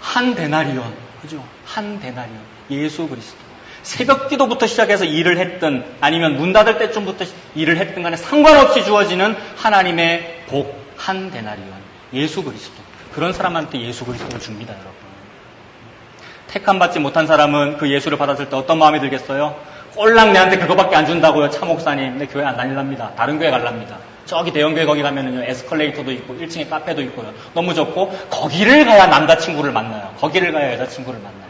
한 데나리온. 그죠? 한 데나리온. 예수 그리스도. 새벽 기도부터 시작해서 일을 했든 아니면 문 닫을 때쯤부터 일을 했든 간에 상관없이 주어지는 하나님의 복. 한 데나리온. 예수 그리스도. 그런 사람한테 예수 그리스도를 줍니다, 여러분. 택함받지 못한 사람은 그 예수를 받았을 때 어떤 마음이 들겠어요? 꼴랑 내한테 그거밖에 안 준다고요, 차 목사님. 내 교회 안 다닐랍니다. 다른 교회 갈랍니다. 저기 대형교회 거기 가면은요, 에스컬레이터도 있고 1층에 카페도 있고요. 너무 좋고 거기를 가야 남자친구를 만나요. 거기를 가야 여자친구를 만나요.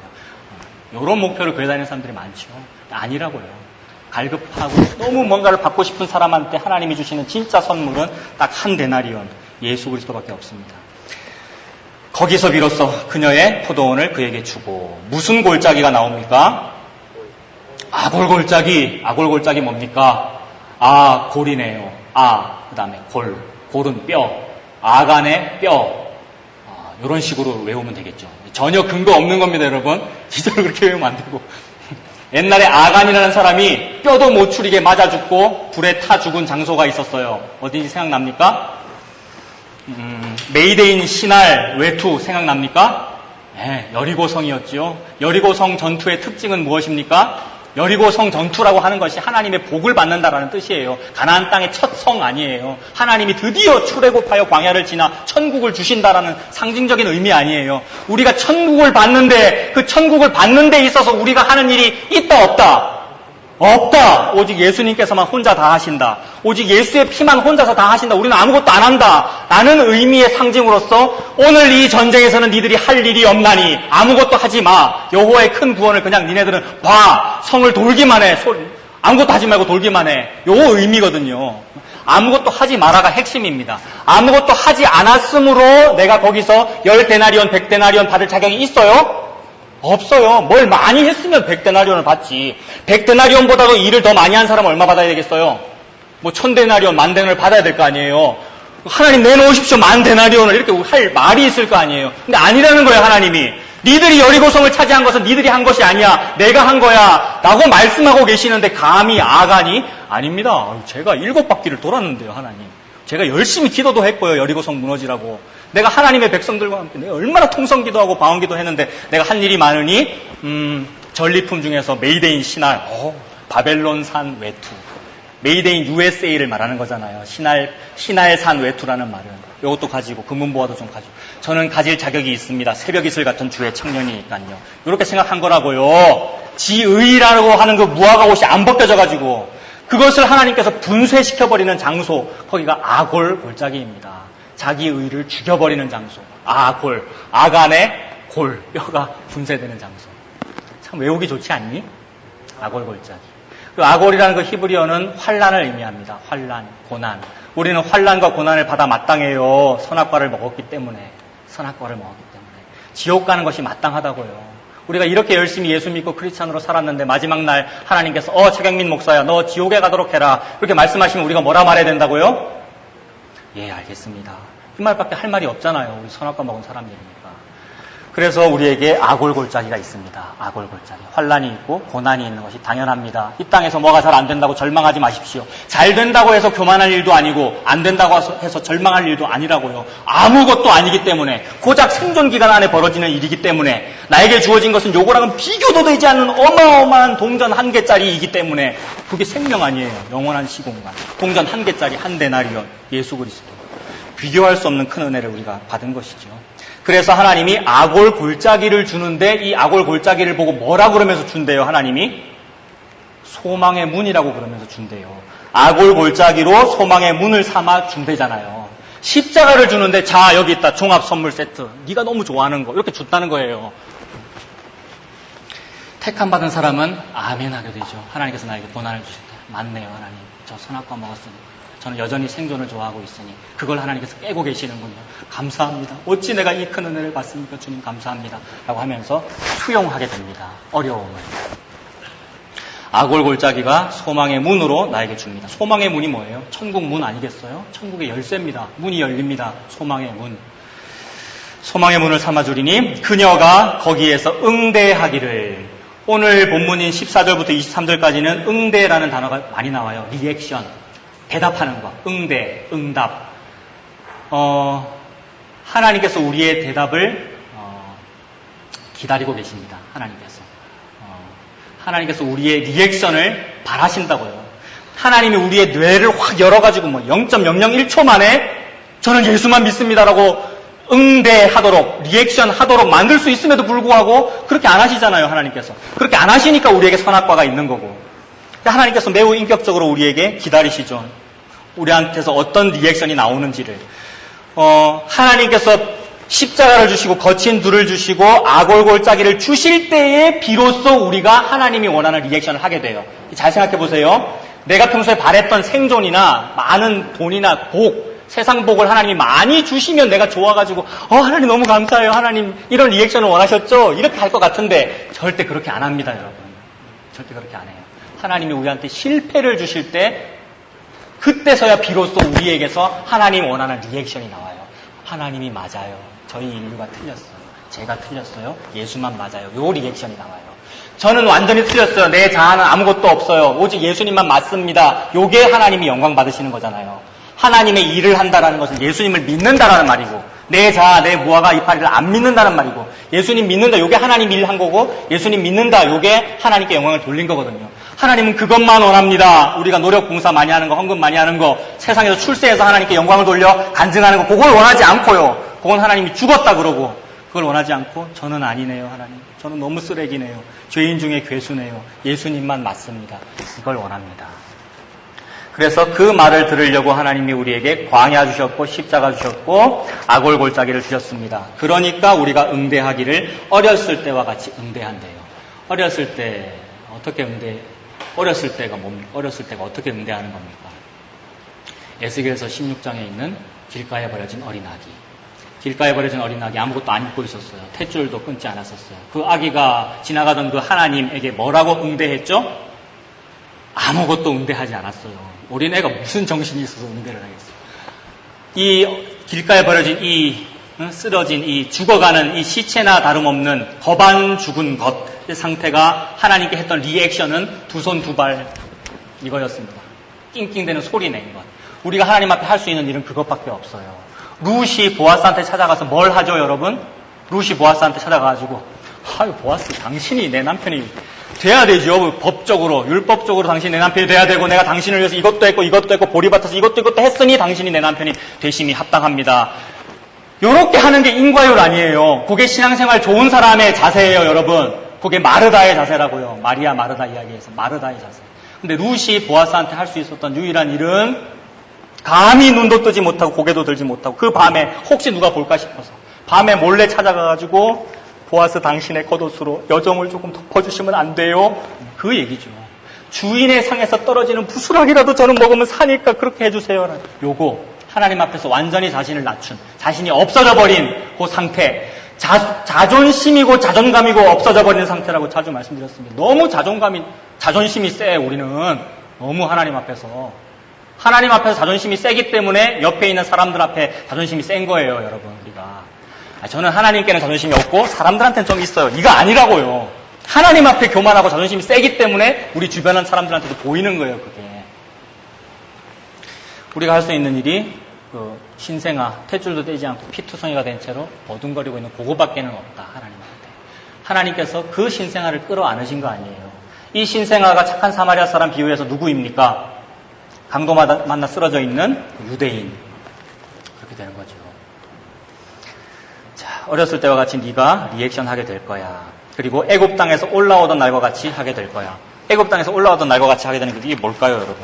이런 목표를 교회 다니는 사람들이 많죠. 아니라고요. 갈급하고 너무 뭔가를 받고 싶은 사람한테 하나님이 주시는 진짜 선물은 딱 한 데나리온, 예수 그리스도밖에 없습니다. 거기서 비로소 그녀의 포도원을 그에게 주고, 무슨 골짜기가 나옵니까? 아골골짜기 뭡니까? 골이네요. 그 다음에 골은 뼈, 아간의 뼈. 이런 식으로 외우면 되겠죠. 전혀 근거 없는 겁니다, 여러분. 진짜로 그렇게 외우면 안 되고. 옛날에 아간이라는 사람이 뼈도 못 추리게 맞아 죽고 불에 타 죽은 장소가 있었어요. 어딘지 생각납니까? 메이데인 신할 외투 생각납니까? 네, 여리고성이었지요. 여리고성 전투의 특징은 무엇입니까? 여리고성 전투라고 하는 것이 하나님의 복을 받는다라는 뜻이에요. 가나안 땅의 첫 성 아니에요. 하나님이 드디어 출애굽하여 광야를 지나 천국을 주신다라는 상징적인 의미 아니에요. 우리가 천국을 받는데, 그 천국을 받는 데 있어서 우리가 하는 일이 있다 없다? 없다. 오직 예수님께서만 혼자 다 하신다. 오직 예수의 피만 혼자서 다 하신다. 우리는 아무것도 안 한다. 라는 의미의 상징으로서 오늘 이 전쟁에서는 니들이 할 일이 없나니 아무것도 하지 마. 여호와의 큰 구원을 그냥 니네들은 봐. 성을 돌기만 해. 아무것도 하지 말고 돌기만 해. 요 의미거든요. 아무것도 하지 마라가 핵심입니다. 아무것도 하지 않았으므로 내가 거기서 10데나리온, 100데나리온 받을 자격이 있어요? 없어요. 뭘 많이 했으면 100데나리온을 받지. 100데나리온보다도 일을 더 많이 한 사람은 얼마 받아야 되겠어요? 뭐 1000데나리온, 10,000데나리온을 받아야 될 거 아니에요. 하나님 내놓으십시오. 10,000데나리온을 이렇게 할 말이 있을 거 아니에요. 근데 아니라는 거예요, 하나님이. 니들이 여리고성을 차지한 것은 니들이 한 것이 아니야. 내가 한 거야. 라고 말씀하고 계시는데 감히 아간이? 아닙니다. 제가 7바퀴를 돌았는데요, 하나님. 제가 열심히 기도도 했고요, 여리고성 무너지라고. 내가 하나님의 백성들과 함께 내가 얼마나 통성기도하고 방언기도 했는데 내가 한 일이 많으니 전리품 중에서 메이데인 신할 바벨론산 외투. 메이드 인 USA를 말하는 거잖아요. 신할산 외투라는 말은. 이것도 가지고, 금은보화도 좀 가지고. 저는 가질 자격이 있습니다. 새벽 이슬 같은 주의 청년이니까요. 이렇게 생각한 거라고요. 지의라고 하는 그 무화과 옷이 안 벗겨져가지고, 그것을 하나님께서 분쇄시켜버리는 장소, 거기가 아골 골짜기입니다. 자기 의를 죽여버리는 장소. 아골. 아간의 골. 뼈가 분쇄되는 장소. 참 외우기 좋지 않니? 아골 골짜기. 그 아골이라는 그 히브리어는 환난을 의미합니다. 환난, 고난. 우리는 환난과 고난을 받아 마땅해요. 선악과를 먹었기 때문에. 선악과를 먹었기 때문에. 지옥 가는 것이 마땅하다고요. 우리가 이렇게 열심히 예수 믿고 크리스찬으로 살았는데 마지막 날 하나님께서 최경민 목사야 너 지옥에 가도록 해라. 이렇게 말씀하시면 우리가 뭐라 말해야 된다고요? 예, 알겠습니다. 이 말밖에 할 말이 없잖아요. 우리 선악과 먹은 사람들이니까. 그래서 우리에게 아골골짜기가 있습니다. 아골골짜기. 환난이 있고 고난이 있는 것이 당연합니다. 이 땅에서 뭐가 잘 안 된다고 절망하지 마십시오. 잘 된다고 해서 교만할 일도 아니고 안 된다고 해서 절망할 일도 아니라고요. 아무것도 아니기 때문에 고작 생존 기간 안에 벌어지는 일이기 때문에 나에게 주어진 것은 요거랑은 비교도 되지 않는 어마어마한 동전 1개짜리이기 때문에 그게 생명 아니에요. 영원한 시공간. 동전 1개짜리 1데나리온 예수 그리스도. 비교할 수 없는 큰 은혜를 우리가 받은 것이죠. 그래서 하나님이 아골 골짜기를 주는데 이 아골 골짜기를 보고 뭐라 그러면서 준대요, 하나님이? 소망의 문이라고 그러면서 준대요. 아골 골짜기로 소망의 문을 삼아 준대잖아요. 십자가를 주는데 자, 여기 있다. 종합 선물 세트. 네가 너무 좋아하는 거. 이렇게 줬다는 거예요. 택함 받은 사람은 아멘 하게 되죠. 하나님께서 나에게 고난을 주셨다. 맞네요, 하나님. 저 선악과 먹었으니. 저는 여전히 생존을 좋아하고 있으니 그걸 하나님께서 깨고 계시는군요. 감사합니다. 어찌 내가 이 큰 은혜를 받습니까? 주님 감사합니다. 라고 하면서 수용하게 됩니다. 어려움을. 아골 골짜기가 소망의 문으로 나에게 줍니다. 소망의 문이 뭐예요? 천국 문 아니겠어요? 천국의 열쇠입니다. 문이 열립니다. 소망의 문. 소망의 문을 삼아주리니 그녀가 거기에서 응대하기를. 오늘 본문인 14절부터 23절까지는 응대라는 단어가 많이 나와요. 리액션. 대답하는 것, 응대, 응답. 하나님께서 우리의 대답을 기다리고 계십니다. 하나님께서 우리의 리액션을 바라신다고요. 하나님이 우리의 뇌를 확 열어가지고 0.001초 만에 저는 예수만 믿습니다라고 응대하도록, 리액션 하도록 만들 수 있음에도 불구하고 그렇게 안 하시잖아요, 하나님께서. 그렇게 안 하시니까 우리에게 선악과가 있는 거고. 하나님께서 매우 인격적으로 우리에게 기다리시죠. 우리한테서 어떤 리액션이 나오는지를. 하나님께서 십자가를 주시고 거친 불을 주시고 아골골짜기를 주실 때에 비로소 우리가 하나님이 원하는 리액션을 하게 돼요. 잘 생각해 보세요. 내가 평소에 바랬던 생존이나 많은 돈이나 복, 세상 복을 하나님이 많이 주시면 내가 좋아가지고 하나님 너무 감사해요. 하나님 이런 리액션을 원하셨죠? 이렇게 할 것 같은데 절대 그렇게 안 합니다, 여러분. 절대 그렇게 안 해요. 하나님이 우리한테 실패를 주실 때 그때서야 비로소 우리에게서 하나님 원하는 리액션이 나와요. 하나님이 맞아요. 저희 인류가 틀렸어요. 제가 틀렸어요. 예수만 맞아요. 요 리액션이 나와요. 저는 완전히 틀렸어요. 내 자아는 아무것도 없어요. 오직 예수님만 맞습니다. 요게 하나님이 영광 받으시는 거잖아요. 하나님의 일을 한다라는 것은 예수님을 믿는다라는 말이고 내 자아, 내 무화과 이파리를 안 믿는다는 말이고 예수님 믿는다. 요게 하나님 일을 한 거고 예수님 믿는다. 요게 하나님께 영광을 돌린 거거든요. 하나님은 그것만 원합니다. 우리가 노력 봉사 많이 하는 거, 헌금 많이 하는 거, 세상에서 출세해서 하나님께 영광을 돌려 간증하는 거, 그걸 원하지 않고요. 그건 하나님이 죽었다 그러고 그걸 원하지 않고 저는 아니네요, 하나님. 저는 너무 쓰레기네요. 죄인 중에 괴수네요. 예수님만 맞습니다. 이걸 원합니다. 그래서 그 말을 들으려고 하나님이 우리에게 광야 주셨고 십자가 주셨고 아골골짜기를 주셨습니다. 그러니까 우리가 응대하기를 어렸을 때와 같이 응대한대요. 어렸을 때 어떻게 어렸을 때가 뭡니까? 어렸을 때가 어떻게 응대하는 겁니까? 에스겔서 16장에 있는 길가에 버려진 어린아기. 길가에 버려진 어린아기 아무것도 안 입고 있었어요. 탯줄도 끊지 않았었어요. 그 아기가 지나가던 그 하나님에게 뭐라고 응대했죠? 아무것도 응대하지 않았어요. 어린애가 무슨 정신이 있어서 응대를 하겠어요. 이 길가에 버려진 이 쓰러진 이 죽어가는 이 시체나 다름없는 거반 죽은 것의 상태가 하나님께 했던 리액션은 두 손 두 발 이거였습니다. 낑낑대는 소리 낸 것. 우리가 하나님 앞에 할 수 있는 일은 그것밖에 없어요. 룻이 보아스한테 찾아가서 뭘 하죠, 여러분? 룻이 보아스한테 찾아가가지고 아유 보아스 당신이 내 남편이 돼야 되죠. 법적으로, 율법적으로 당신이 내 남편이 돼야 되고, 내가 당신을 위해서 이것도 했고, 이것도 했고, 보리밭에서 이것도 했으니 당신이 내 남편이 되심이 합당합니다. 요렇게 하는 게 인과율 아니에요. 그게 신앙생활 좋은 사람의 자세예요, 여러분. 그게 마르다의 자세라고요. 마리아 마르다 이야기에서 마르다의 자세. 근데 룻이 보아스한테 할 수 있었던 유일한 일은 감히 눈도 뜨지 못하고 고개도 들지 못하고 그 밤에 혹시 누가 볼까 싶어서 밤에 몰래 찾아가가지고 보아스 당신의 겉옷으로 여정을 조금 덮어주시면 안 돼요? 그 얘기죠. 주인의 상에서 떨어지는 부스락이라도 저는 먹으면 사니까 그렇게 해주세요. 요거 하나님 앞에서 완전히 자신을 낮춘, 자신이 없어져 버린 그 상태, 자존심이고 자존감이고 없어져 버리는 상태라고 자주 말씀드렸습니다. 너무 자존심이 세. 우리는 너무 하나님 앞에서 자존심이 세기 때문에 옆에 있는 사람들 앞에 자존심이 센 거예요, 여러분. 우리가 저는 하나님께는 자존심이 없고 사람들한테는 좀 있어요. 이거 아니라고요. 하나님 앞에 교만하고 자존심이 세기 때문에 우리 주변한 사람들한테도 보이는 거예요, 그게. 우리가 할 수 있는 일이 그 신생아, 탯줄도 떼지 않고 피투성이가 된 채로 어둠거리고 있는 그거밖에는 없다, 하나님한테. 하나님께서 그 신생아를 끌어안으신 거 아니에요. 이 신생아가 착한 사마리아 사람 비유해서 누구입니까? 강도 만나 쓰러져 있는 유대인. 그렇게 되는 거죠. 자, 어렸을 때와 같이 네가 리액션 하게 될 거야. 그리고 애굽 땅에서 올라오던 날과 같이 하게 될 거야. 애굽 땅에서 올라오던 날과 같이 하게 되는 게 이게 뭘까요, 여러분?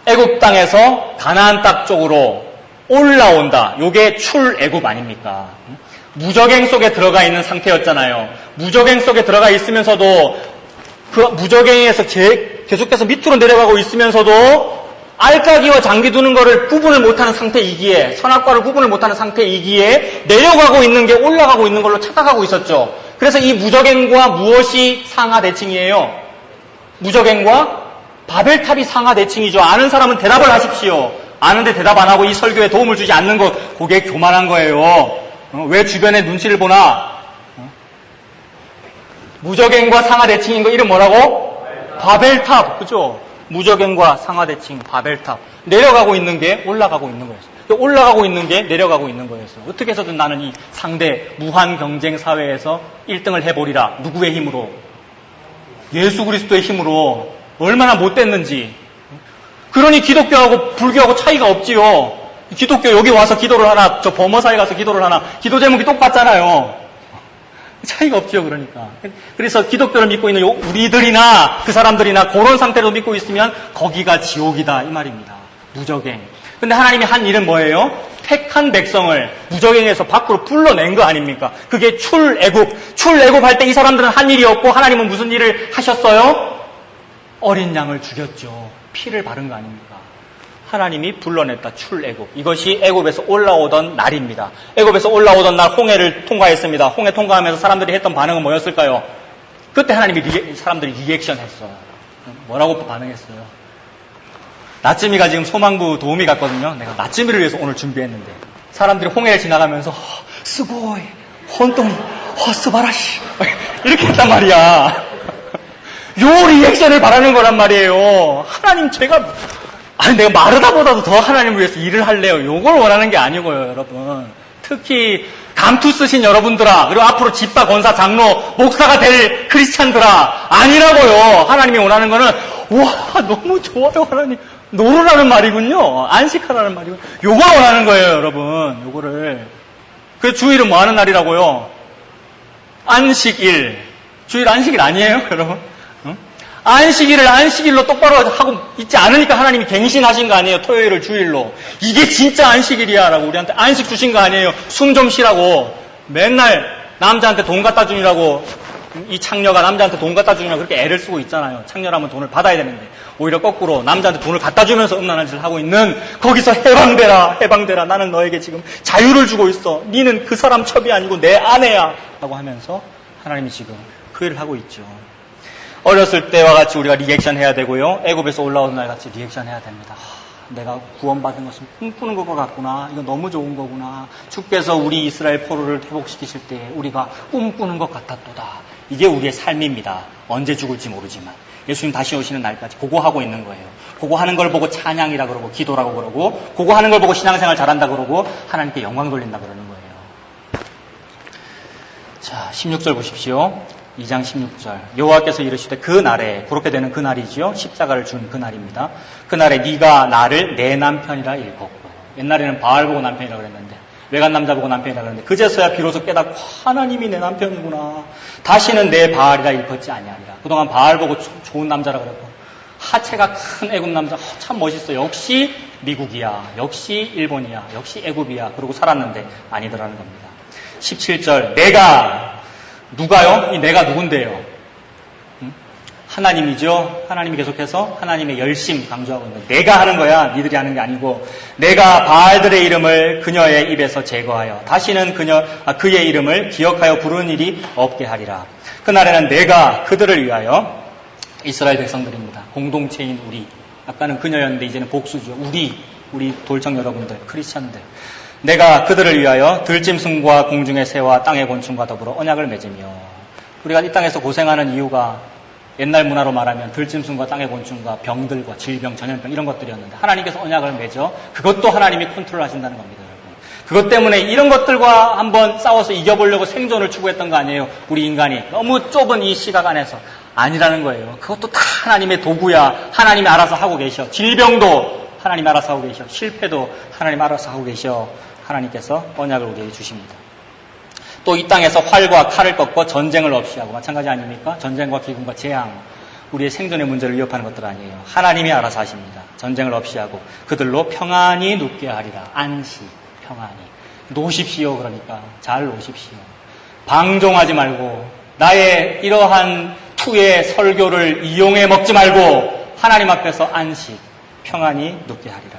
애굽 땅에서 가나안 땅 쪽으로 올라온다. 요게 출애굽 아닙니까? 무적행 속에 들어가 있는 상태였잖아요. 무적행 속에 들어가 있으면서도 그 무적행에서 계속해서 밑으로 내려가고 있으면서도 알까기와 장기 두는 거를 구분을 못하는 상태이기에, 선악과를 구분을 못하는 상태이기에 내려가고 있는 게 올라가고 있는 걸로 착각하고 있었죠. 그래서 이 무적행과 무엇이 상하 대칭이에요? 무적행과 바벨탑이 상하 대칭이죠. 아는 사람은 대답을 하십시오. 아는데 대답 안 하고 이 설교에 도움을 주지 않는 것, 그게 교만한 거예요. 왜 주변에 눈치를 보나? 무적행과 상하 대칭인 거 이름 뭐라고? 바벨탑. 그죠? 무적행과 상하 대칭, 바벨탑. 내려가고 있는 게 올라가고 있는 거였어요. 올라가고 있는 게 내려가고 있는 거였어요. 어떻게 해서든 나는 이 상대 무한 경쟁 사회에서 1등을 해보리라. 누구의 힘으로? 예수 그리스도의 힘으로. 얼마나 못됐는지. 그러니 기독교하고 불교하고 차이가 없지요. 기독교 여기 와서 기도를 하나, 저 범어사에 가서 기도를 하나, 기도 제목이 똑같잖아요. 차이가 없죠, 그러니까. 그래서 기독교를 믿고 있는 우리들이나 그 사람들이나 그런 상태로 믿고 있으면 거기가 지옥이다, 이 말입니다. 무적행. 근데 하나님이 한 일은 뭐예요? 택한 백성을 무적행에서 밖으로 불러낸 거 아닙니까? 그게 출애굽. 출애굽 할 때 이 사람들은 한 일이 없고 하나님은 무슨 일을 하셨어요? 어린 양을 죽였죠. 피를 바른 거 아닙니까? 하나님이 불러냈다. 출애굽. 이것이 애굽에서 올라오던 날입니다. 애굽에서 올라오던 날 홍해를 통과했습니다. 홍해 통과하면서 사람들이 했던 반응은 뭐였을까요? 그때 하나님이 사람들이 리액션 했어요. 뭐라고 반응했어요? 나쯤이가 지금 소망부 도우미 갔거든요. 내가 나쯤이를 위해서 오늘 준비했는데 사람들이 홍해를 지나가면서 스고이 혼동 스바라시 이렇게 했단 말이야. 요 리액션을 바라는 거란 말이에요. 하나님 내가 마르다보다도 더 하나님을 위해서 일을 할래요. 요걸 원하는 게 아니고요, 여러분. 특히 감투 쓰신 여러분들아, 그리고 앞으로 집사, 권사, 장로, 목사가 될 크리스찬들아, 아니라고요. 하나님이 원하는 거는 와 너무 좋아요, 하나님. 노르라는 말이군요. 안식하라는 말이군요. 요걸 원하는 거예요, 여러분. 요거를. 그 주일은 뭐 하는 날이라고요? 안식일. 주일 안식일 아니에요, 여러분? 안식일을 안식일로 똑바로 하고 있지 않으니까 하나님이 갱신하신 거 아니에요? 토요일을 주일로. 이게 진짜 안식일이야 라고 우리한테 안식 주신 거 아니에요? 숨 좀 쉬라고. 맨날 남자한테 돈 갖다 주느라고 이 창녀가 남자한테 돈 갖다 주느라고 그렇게 애를 쓰고 있잖아요. 창녀라면 돈을 받아야 되는데 오히려 거꾸로 남자한테 돈을 갖다 주면서 음란한 짓을 하고 있는 거기서 해방되라. 나는 너에게 지금 자유를 주고 있어. 니는 그 사람 첩이 아니고 내 아내야 라고 하면서 하나님이 지금 그 일을 하고 있죠. 어렸을 때와 같이 우리가 리액션 해야 되고요. 애굽에서 올라오는 날 같이 리액션 해야 됩니다. 내가 구원받은 것은 꿈꾸는 것 같구나. 이거 너무 좋은 거구나. 주께서 우리 이스라엘 포로를 회복시키실 때 우리가 꿈꾸는 것 같았도다. 이게 우리의 삶입니다. 언제 죽을지 모르지만. 예수님 다시 오시는 날까지 그거 하고 있는 거예요. 그거 하는 걸 보고 찬양이라 그러고 기도라고 그러고 그거 하는 걸 보고 신앙생활 잘한다 그러고 하나님께 영광 돌린다 그러는 거예요. 자, 16절 보십시오. 2장 16절. 여호와께서 이르시되 그 날에, 그렇게 되는 그 날이지요. 십자가를 준 그 날입니다. 그 날에 네가 나를 내 남편이라 일컫고. 옛날에는 바알 보고 남편이라고 그랬는데, 외간 남자 보고 남편이라고 그랬는데, 그제서야 비로소 깨닫고 하나님이 내 남편이구나. 다시는 내 바알이라 일컫지 아니하리라. 그동안 바알 보고 좋은 남자라 그랬고, 하체가 큰 애굽 남자, 참 멋있어. 역시 미국이야. 역시 일본이야. 역시 애굽이야. 그러고 살았는데 아니더라는 겁니다. 17절. 내가, 누가요? 이 내가 누군데요? 하나님이죠. 하나님이 계속해서 하나님의 열심 강조하고 있는 거예요. 내가 하는 거야. 니들이 하는 게 아니고, 내가 바알들의 이름을 그녀의 입에서 제거하여 다시는 그의 이름을 기억하여 부르는 일이 없게 하리라. 그날에는 내가 그들을 위하여, 이스라엘 백성들입니다. 공동체인 우리. 아까는 그녀였는데 이제는 복수죠. 우리 돌청 여러분들, 크리스찬들. 내가 그들을 위하여 들짐승과 공중의 새와 땅의 곤충과 더불어 언약을 맺으며. 우리가 이 땅에서 고생하는 이유가 옛날 문화로 말하면 들짐승과 땅의 곤충과 병들과 질병, 전염병 이런 것들이었는데, 하나님께서 언약을 맺어 그것도 하나님이 컨트롤 하신다는 겁니다. 여러분. 그것 때문에 이런 것들과 한번 싸워서 이겨보려고 생존을 추구했던 거 아니에요. 우리 인간이 너무 좁은 이 시각 안에서. 아니라는 거예요. 그것도 다 하나님의 도구야. 하나님이 알아서 하고 계셔. 질병도 하나님이 알아서 하고 계셔. 실패도 하나님 알아서 하고 계셔. 하나님께서 언약을 우리에게 주십니다. 또 이 땅에서 활과 칼을 꺾고 전쟁을 없이 하고, 마찬가지 아닙니까? 전쟁과 기근과 재앙, 우리의 생존의 문제를 위협하는 것들 아니에요. 하나님이 알아서 하십니다. 전쟁을 없이 하고 그들로 평안히 눕게 하리라. 안식, 평안히. 노십시오. 그러니까 잘 노십시오. 방종하지 말고, 나의 이러한 투의 설교를 이용해 먹지 말고 하나님 앞에서 안식, 평안히 눕게 하리라.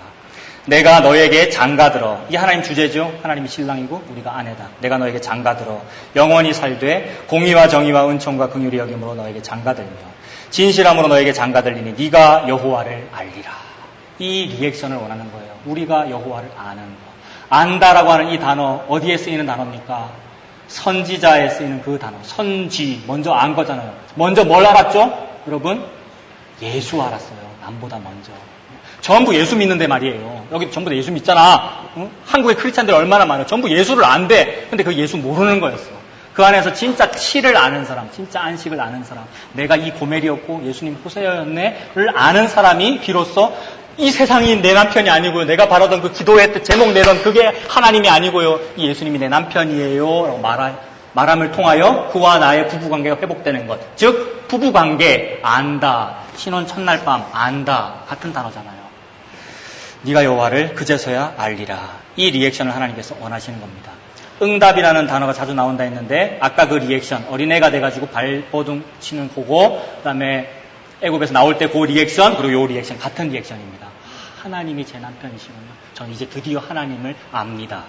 내가 너에게 장가들어. 이게 하나님 주제죠. 하나님이 신랑이고 우리가 아내다. 내가 너에게 장가들어 영원히 살되 공의와 정의와 은총과 긍휼이 여김으로 너에게 장가들며 진실함으로 너에게 장가들리니 네가 여호와를 알리라. 이 리액션을 원하는 거예요. 우리가 여호와를 아는 거. 안다라고 하는 이 단어 어디에 쓰이는 단어입니까? 선지자에 쓰이는 그 단어. 선지. 먼저 안 거잖아요. 먼저 뭘 알았죠? 여러분, 예수 알았어요. 남보다 먼저. 전부 예수 믿는데 말이에요. 여기 전부 다 예수 믿잖아. 응? 한국의 크리스찬들 얼마나 많아요. 전부 예수를 안대. 근데 그 예수 모르는 거였어. 그 안에서 진짜 치를 아는 사람, 진짜 안식을 아는 사람, 내가 이 고멜이었고 예수님 호세아였네를 아는 사람이 비로소 이 세상이 내 남편이 아니고요. 내가 바라던 그 기도의 뜻, 제목 내던 그게 하나님이 아니고요. 이 예수님이 내 남편이에요. 라고 말함을 통하여 그와 나의 부부관계가 회복되는 것. 즉 부부관계, 안다. 신혼 첫날 밤, 안다. 같은 단어잖아요. 네가 여호와를 그제서야 알리라. 이 리액션을 하나님께서 원하시는 겁니다. 응답이라는 단어가 자주 나온다 했는데, 아까 그 리액션, 어린애가 돼가지고 발버둥 치는 그거, 그 다음에 애굽에서 나올 때 그 리액션, 그리고 요 리액션, 같은 리액션입니다. 하나님이 제 남편이시군요. 전 이제 드디어 하나님을 압니다.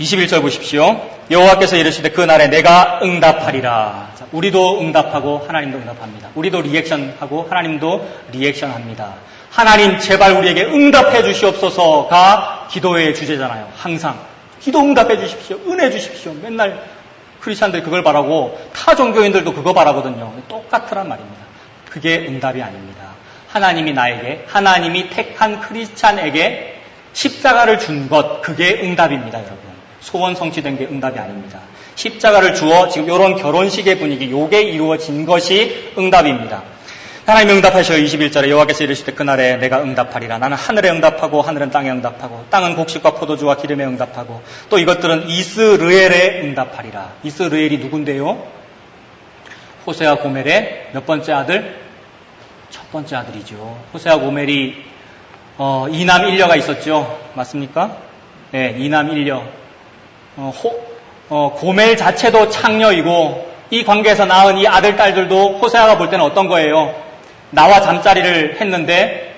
21절 보십시오. 여호와께서 이르시되 그 날에 내가 응답하리라. 자, 우리도 응답하고 하나님도 응답합니다. 우리도 리액션하고 하나님도 리액션합니다. 하나님 제발 우리에게 응답해 주시옵소서가 기도의 주제잖아요. 항상 기도 응답해 주십시오. 은혜 주십시오. 맨날 크리스찬들이 그걸 바라고 타 종교인들도 그거 바라거든요. 똑같으란 말입니다. 그게 응답이 아닙니다. 하나님이 나에게, 하나님이 택한 크리스찬에게 십자가를 준 것, 그게 응답입니다. 여러분. 소원 성취된 게 응답이 아닙니다. 십자가를 주어 지금 이런 결혼식의 분위기, 요게 이루어진 것이 응답입니다. 하나님이 응답하셔요. 21절에 여호와께서 이르시되 그날에 내가 응답하리라. 나는 하늘에 응답하고 하늘은 땅에 응답하고 땅은 곡식과 포도주와 기름에 응답하고 또 이것들은 이스르엘에 응답하리라. 이스르엘이 누군데요? 호세아 고멜의 몇 번째 아들? 첫 번째 아들이죠. 호세아 고멜이 이남 일녀가 있었죠. 맞습니까? 네, 이남 일녀. 고멜 자체도 창녀이고 이 관계에서 낳은 이 아들, 딸들도 호세아가 볼 때는 어떤 거예요? 나와 잠자리를 했는데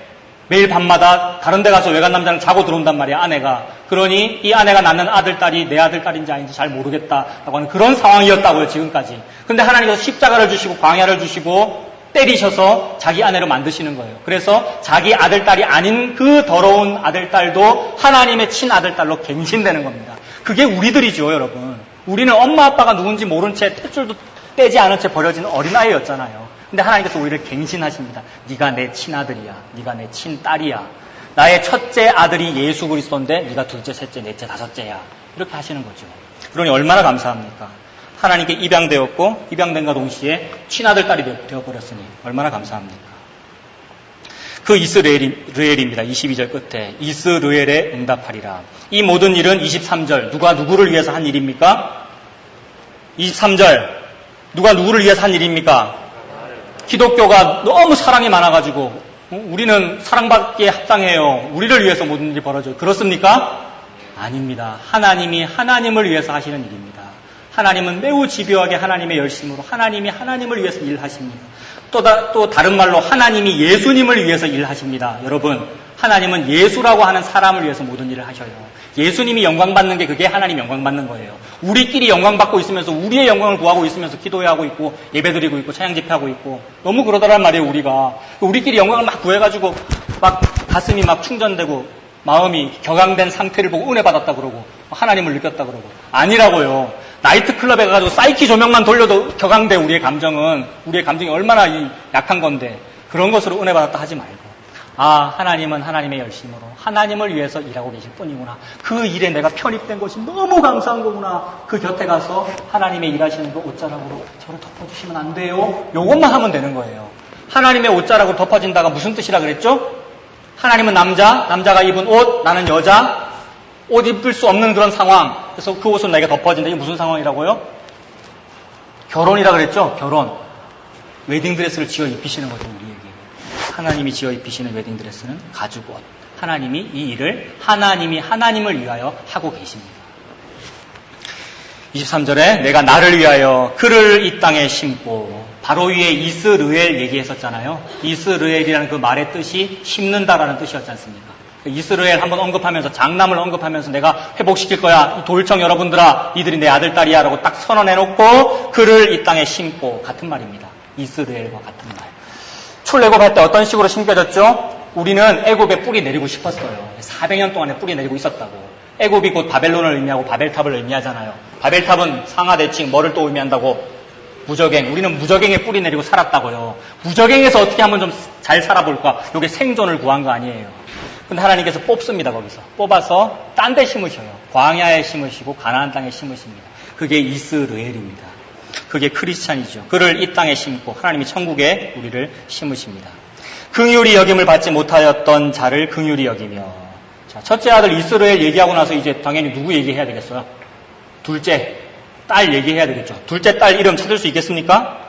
매일 밤마다 다른 데 가서 외간 남자랑 자고 들어온단 말이야, 아내가. 그러니 이 아내가 낳는 아들, 딸이 내 아들, 딸인지 아닌지 잘 모르겠다라고 하는 그런 상황이었다고요, 지금까지. 근데 하나님께서 십자가를 주시고 광야를 주시고 때리셔서 자기 아내로 만드시는 거예요. 그래서 자기 아들, 딸이 아닌 그 더러운 아들, 딸도 하나님의 친아들, 딸로 갱신되는 겁니다. 그게 우리들이죠, 여러분. 우리는 엄마, 아빠가 누군지 모른 채 탯줄도 떼지 않은 채 버려진 어린아이였잖아요. 근데 하나님께서 우리를 갱신하십니다. 네가 내 친아들이야. 네가 내 친딸이야. 나의 첫째 아들이 예수 그리스도인데 네가 둘째, 셋째, 넷째, 다섯째야. 이렇게 하시는 거죠. 그러니 얼마나 감사합니까? 하나님께 입양되었고 입양된과 동시에 친아들 딸이 되어버렸으니 얼마나 감사합니까? 그 이스르엘입니다. 22절 끝에 이스르엘에 응답하리라. 이 모든 일은 23절 누가 누구를 위해서 한 일입니까? 23절 누가 누구를 위해서 한 일입니까? 기독교가 너무 사랑이 많아가지고 우리는 사랑받기에 합당해요. 우리를 위해서 모든 일이 벌어져요. 그렇습니까? 아닙니다. 하나님이 하나님을 위해서 하시는 일입니다. 하나님은 매우 집요하게 하나님의 열심으로 하나님이 하나님을 위해서 일하십니다. 또 다른 말로 하나님이 예수님을 위해서 일하십니다. 여러분, 하나님은 예수라고 하는 사람을 위해서 모든 일을 하셔요. 예수님이 영광받는 게 그게 하나님 영광받는 거예요. 우리끼리 영광받고 있으면서 우리의 영광을 구하고 있으면서 기도하고 있고 예배드리고 있고 찬양 집회하고 있고 너무 그러더란 말이에요. 우리끼리 영광을 막 구해가지고 막 가슴이 막 충전되고 마음이 격앙된 상태를 보고 은혜 받았다 그러고 하나님을 느꼈다 그러고 아니라고요. 나이트클럽에 가가지고 사이키 조명만 돌려도 격앙돼. 우리의 감정이 얼마나 약한 건데 그런 것으로 은혜 받았다 하지 말고 하나님은 하나님의 열심으로 하나님을 위해서 일하고 계실 뿐이구나. 그 일에 내가 편입된 것이 너무 감사한 거구나. 그 곁에 가서 하나님의 일하시는 거 옷자락으로 저를 덮어주시면 안 돼요. 요것만 하면 되는 거예요. 하나님의 옷자락으로 덮어진다가 무슨 뜻이라 그랬죠? 하나님은 남자가 입은 옷, 나는 여자, 옷 입을 수 없는 그런 상황. 그래서 그 옷은 내게 덮어진다. 이게 무슨 상황이라고요? 결혼이라 그랬죠? 결혼. 웨딩드레스를 지어 입히시는 거죠, 우리에게. 하나님이 지어 입히시는 웨딩드레스는 가죽옷. 하나님이 이 일을 하나님이 하나님을 위하여 하고 계십니다. 23절에 내가 나를 위하여 그를 이 땅에 심고 바로 위에 이스르엘 얘기했었잖아요. 이스르엘이라는 그 말의 뜻이 심는다라는 뜻이었지 않습니까? 이스라엘 한번 언급하면서 장남을 언급하면서 내가 회복시킬 거야. 이 도일청 여러분들아 이들이 내 아들 딸이야 라고 딱 선언해놓고 그를 이 땅에 심고 같은 말입니다. 이스라엘과 같은 말. 출애굽할 때 어떤 식으로 심겨졌죠? 우리는 애굽에 뿌리 내리고 싶었어요. 400년 동안에 뿌리 내리고 있었다고. 애굽이 곧 바벨론을 의미하고 바벨탑을 의미하잖아요. 바벨탑은 상하대칭 뭐를 또 의미한다고? 무적행. 우리는 무적행에 뿌리 내리고 살았다고요. 무적행에서 어떻게 한번 좀 잘 살아볼까? 이게 생존을 구한 거 아니에요. 근데 하나님께서 뽑습니다. 거기서 뽑아서 딴 데 심으셔요. 광야에 심으시고 가나안 땅에 심으십니다. 그게 이스라엘입니다. 그게 크리스찬이죠. 그를 이 땅에 심고 하나님이 천국에 우리를 심으십니다. 긍휼히 여김을 받지 못하였던 자를 긍휼히 여기며. 자, 첫째 아들 이스라엘 얘기하고 나서 이제 당연히 누구 얘기해야 되겠어요? 둘째 딸 얘기해야 되겠죠. 둘째 딸 이름 찾을 수 있겠습니까?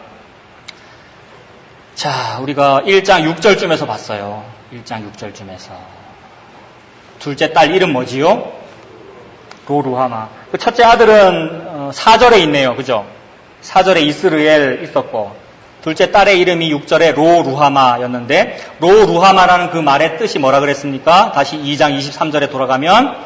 자, 우리가 1장 6절쯤에서 봤어요. 1장 6절쯤에서. 둘째 딸 이름 뭐지요? 로루하마. 그 첫째 아들은 4절에 있네요. 그죠? 4절에 이스라엘 있었고 둘째 딸의 이름이 6절에 로루하마였는데 로루하마라는 그 말의 뜻이 뭐라 그랬습니까? 다시 2장 23절에 돌아가면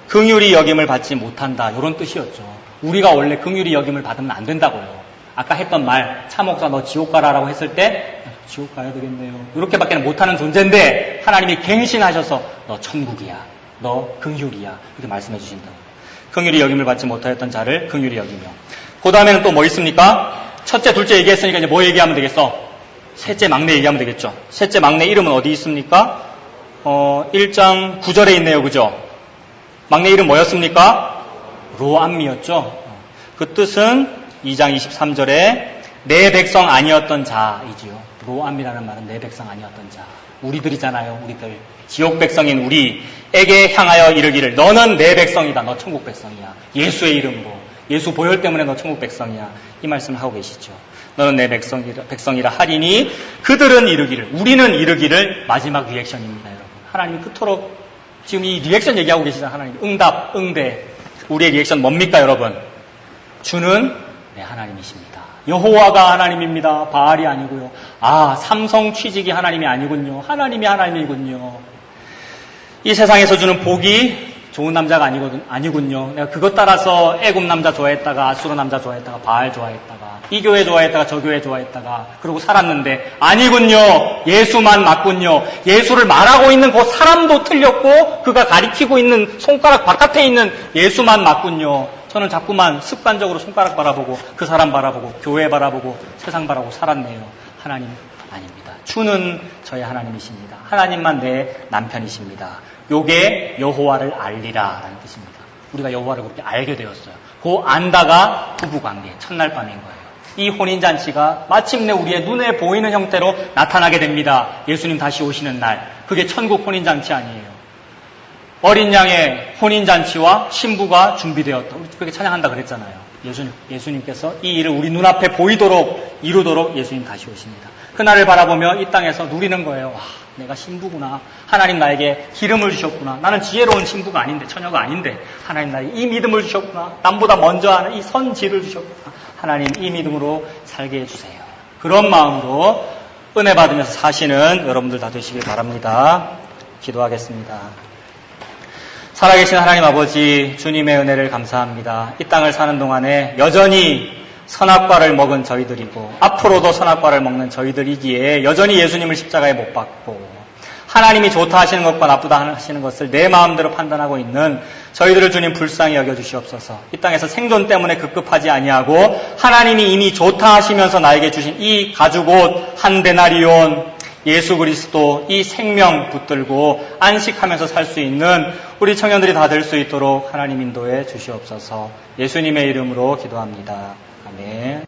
긍휼히 여김을 받지 못한다. 이런 뜻이었죠. 우리가 원래 긍휼히 여김을 받으면 안 된다고요. 아까 했던 말, 차목사 너 지옥 가라라고 했을 때 지옥 가야 되겠네요. 이렇게밖에 못하는 존재인데 하나님이 갱신하셔서 너 천국이야. 너 긍휼이야. 이렇게 말씀해 주신다고. 긍휼히 여김을 받지 못하였던 자를 긍휼히 여기며. 그 다음에는 또 뭐 있습니까? 첫째, 둘째 얘기했으니까 이제 뭐 얘기하면 되겠어? 셋째, 막내 얘기하면 되겠죠. 셋째, 막내 이름은 어디 있습니까? 1장 9절에 있네요. 그죠? 막내 이름 뭐였습니까? 로암미였죠. 그 뜻은 2장 23절에 내 백성 아니었던 자이지요. 로암이라는 말은 내 백성 아니었던 자. 우리들이잖아요. 우리들. 지옥 백성인 우리에게 향하여 이르기를 너는 내 백성이다. 너 천국 백성이야. 예수의 이름으로. 예수 보혈 때문에 너 천국 백성이야. 이 말씀을 하고 계시죠. 너는 내 백성이라 하리니 그들은 이르기를. 우리는 이르기를. 마지막 리액션입니다. 여러분. 하나님이 그토록 지금 이 리액션 얘기하고 계시잖아요. 하나님. 응답, 응대. 우리의 리액션 뭡니까 여러분? 주는 내 하나님이십니다. 여호와가 하나님입니다. 바알이 아니고요. 삼성 취직이 하나님이 아니군요. 하나님이 하나님이군요. 이 세상에서 주는 복이 좋은 남자가 아니군요. 내가 그것 따라서 애굽 남자 좋아했다가 아수르 남자 좋아했다가 바알 좋아했다가 이 교회 좋아했다가 저 교회 좋아했다가 그러고 살았는데 아니군요. 예수만 맞군요. 예수를 말하고 있는 그 사람도 틀렸고 그가 가리키고 있는 손가락 바깥에 있는 예수만 맞군요. 저는 자꾸만 습관적으로 손가락 바라보고 그 사람 바라보고 교회 바라보고 세상 바라보고 살았네요. 하나님 아닙니다. 주는 저의 하나님이십니다. 하나님만 내 남편이십니다. 요게 여호와를 알리라 라는 뜻입니다. 우리가 여호와를 그렇게 알게 되었어요. 그 안다가 부부관계, 첫날 밤인 거예요. 이 혼인잔치가 마침내 우리의 눈에 보이는 형태로 나타나게 됩니다. 예수님 다시 오시는 날. 그게 천국 혼인잔치 아니에요. 어린 양의 혼인잔치와 신부가 준비되었다. 우리 그렇게 찬양한다 그랬잖아요. 예수님께서 이 일을 우리 눈앞에 보이도록, 이루도록 예수님 다시 오십니다. 그날을 바라보며 이 땅에서 누리는 거예요. 와, 내가 신부구나. 하나님 나에게 기름을 주셨구나. 나는 지혜로운 신부가 아닌데, 처녀가 아닌데, 하나님 나에게 이 믿음을 주셨구나. 남보다 먼저 하는 이 선지를 주셨구나. 하나님 이 믿음으로 살게 해주세요. 그런 마음으로 은혜 받으면서 사시는 여러분들 다 되시길 바랍니다. 기도하겠습니다. 살아계신 하나님 아버지, 주님의 은혜를 감사합니다. 이 땅을 사는 동안에 여전히 선악과를 먹은 저희들이고 앞으로도 선악과를 먹는 저희들이기에 여전히 예수님을 십자가에 못 박고 하나님이 좋다 하시는 것과 나쁘다 하시는 것을 내 마음대로 판단하고 있는 저희들을 주님 불쌍히 여겨주시옵소서. 이 땅에서 생존 때문에 급급하지 아니하고 하나님이 이미 좋다 하시면서 나에게 주신 이 가죽 옷 한 데나리온 예수 그리스도 이 생명 붙들고 안식하면서 살 수 있는 우리 청년들이 다 될 수 있도록 하나님 인도해 주시옵소서. 예수님의 이름으로 기도합니다. 아멘.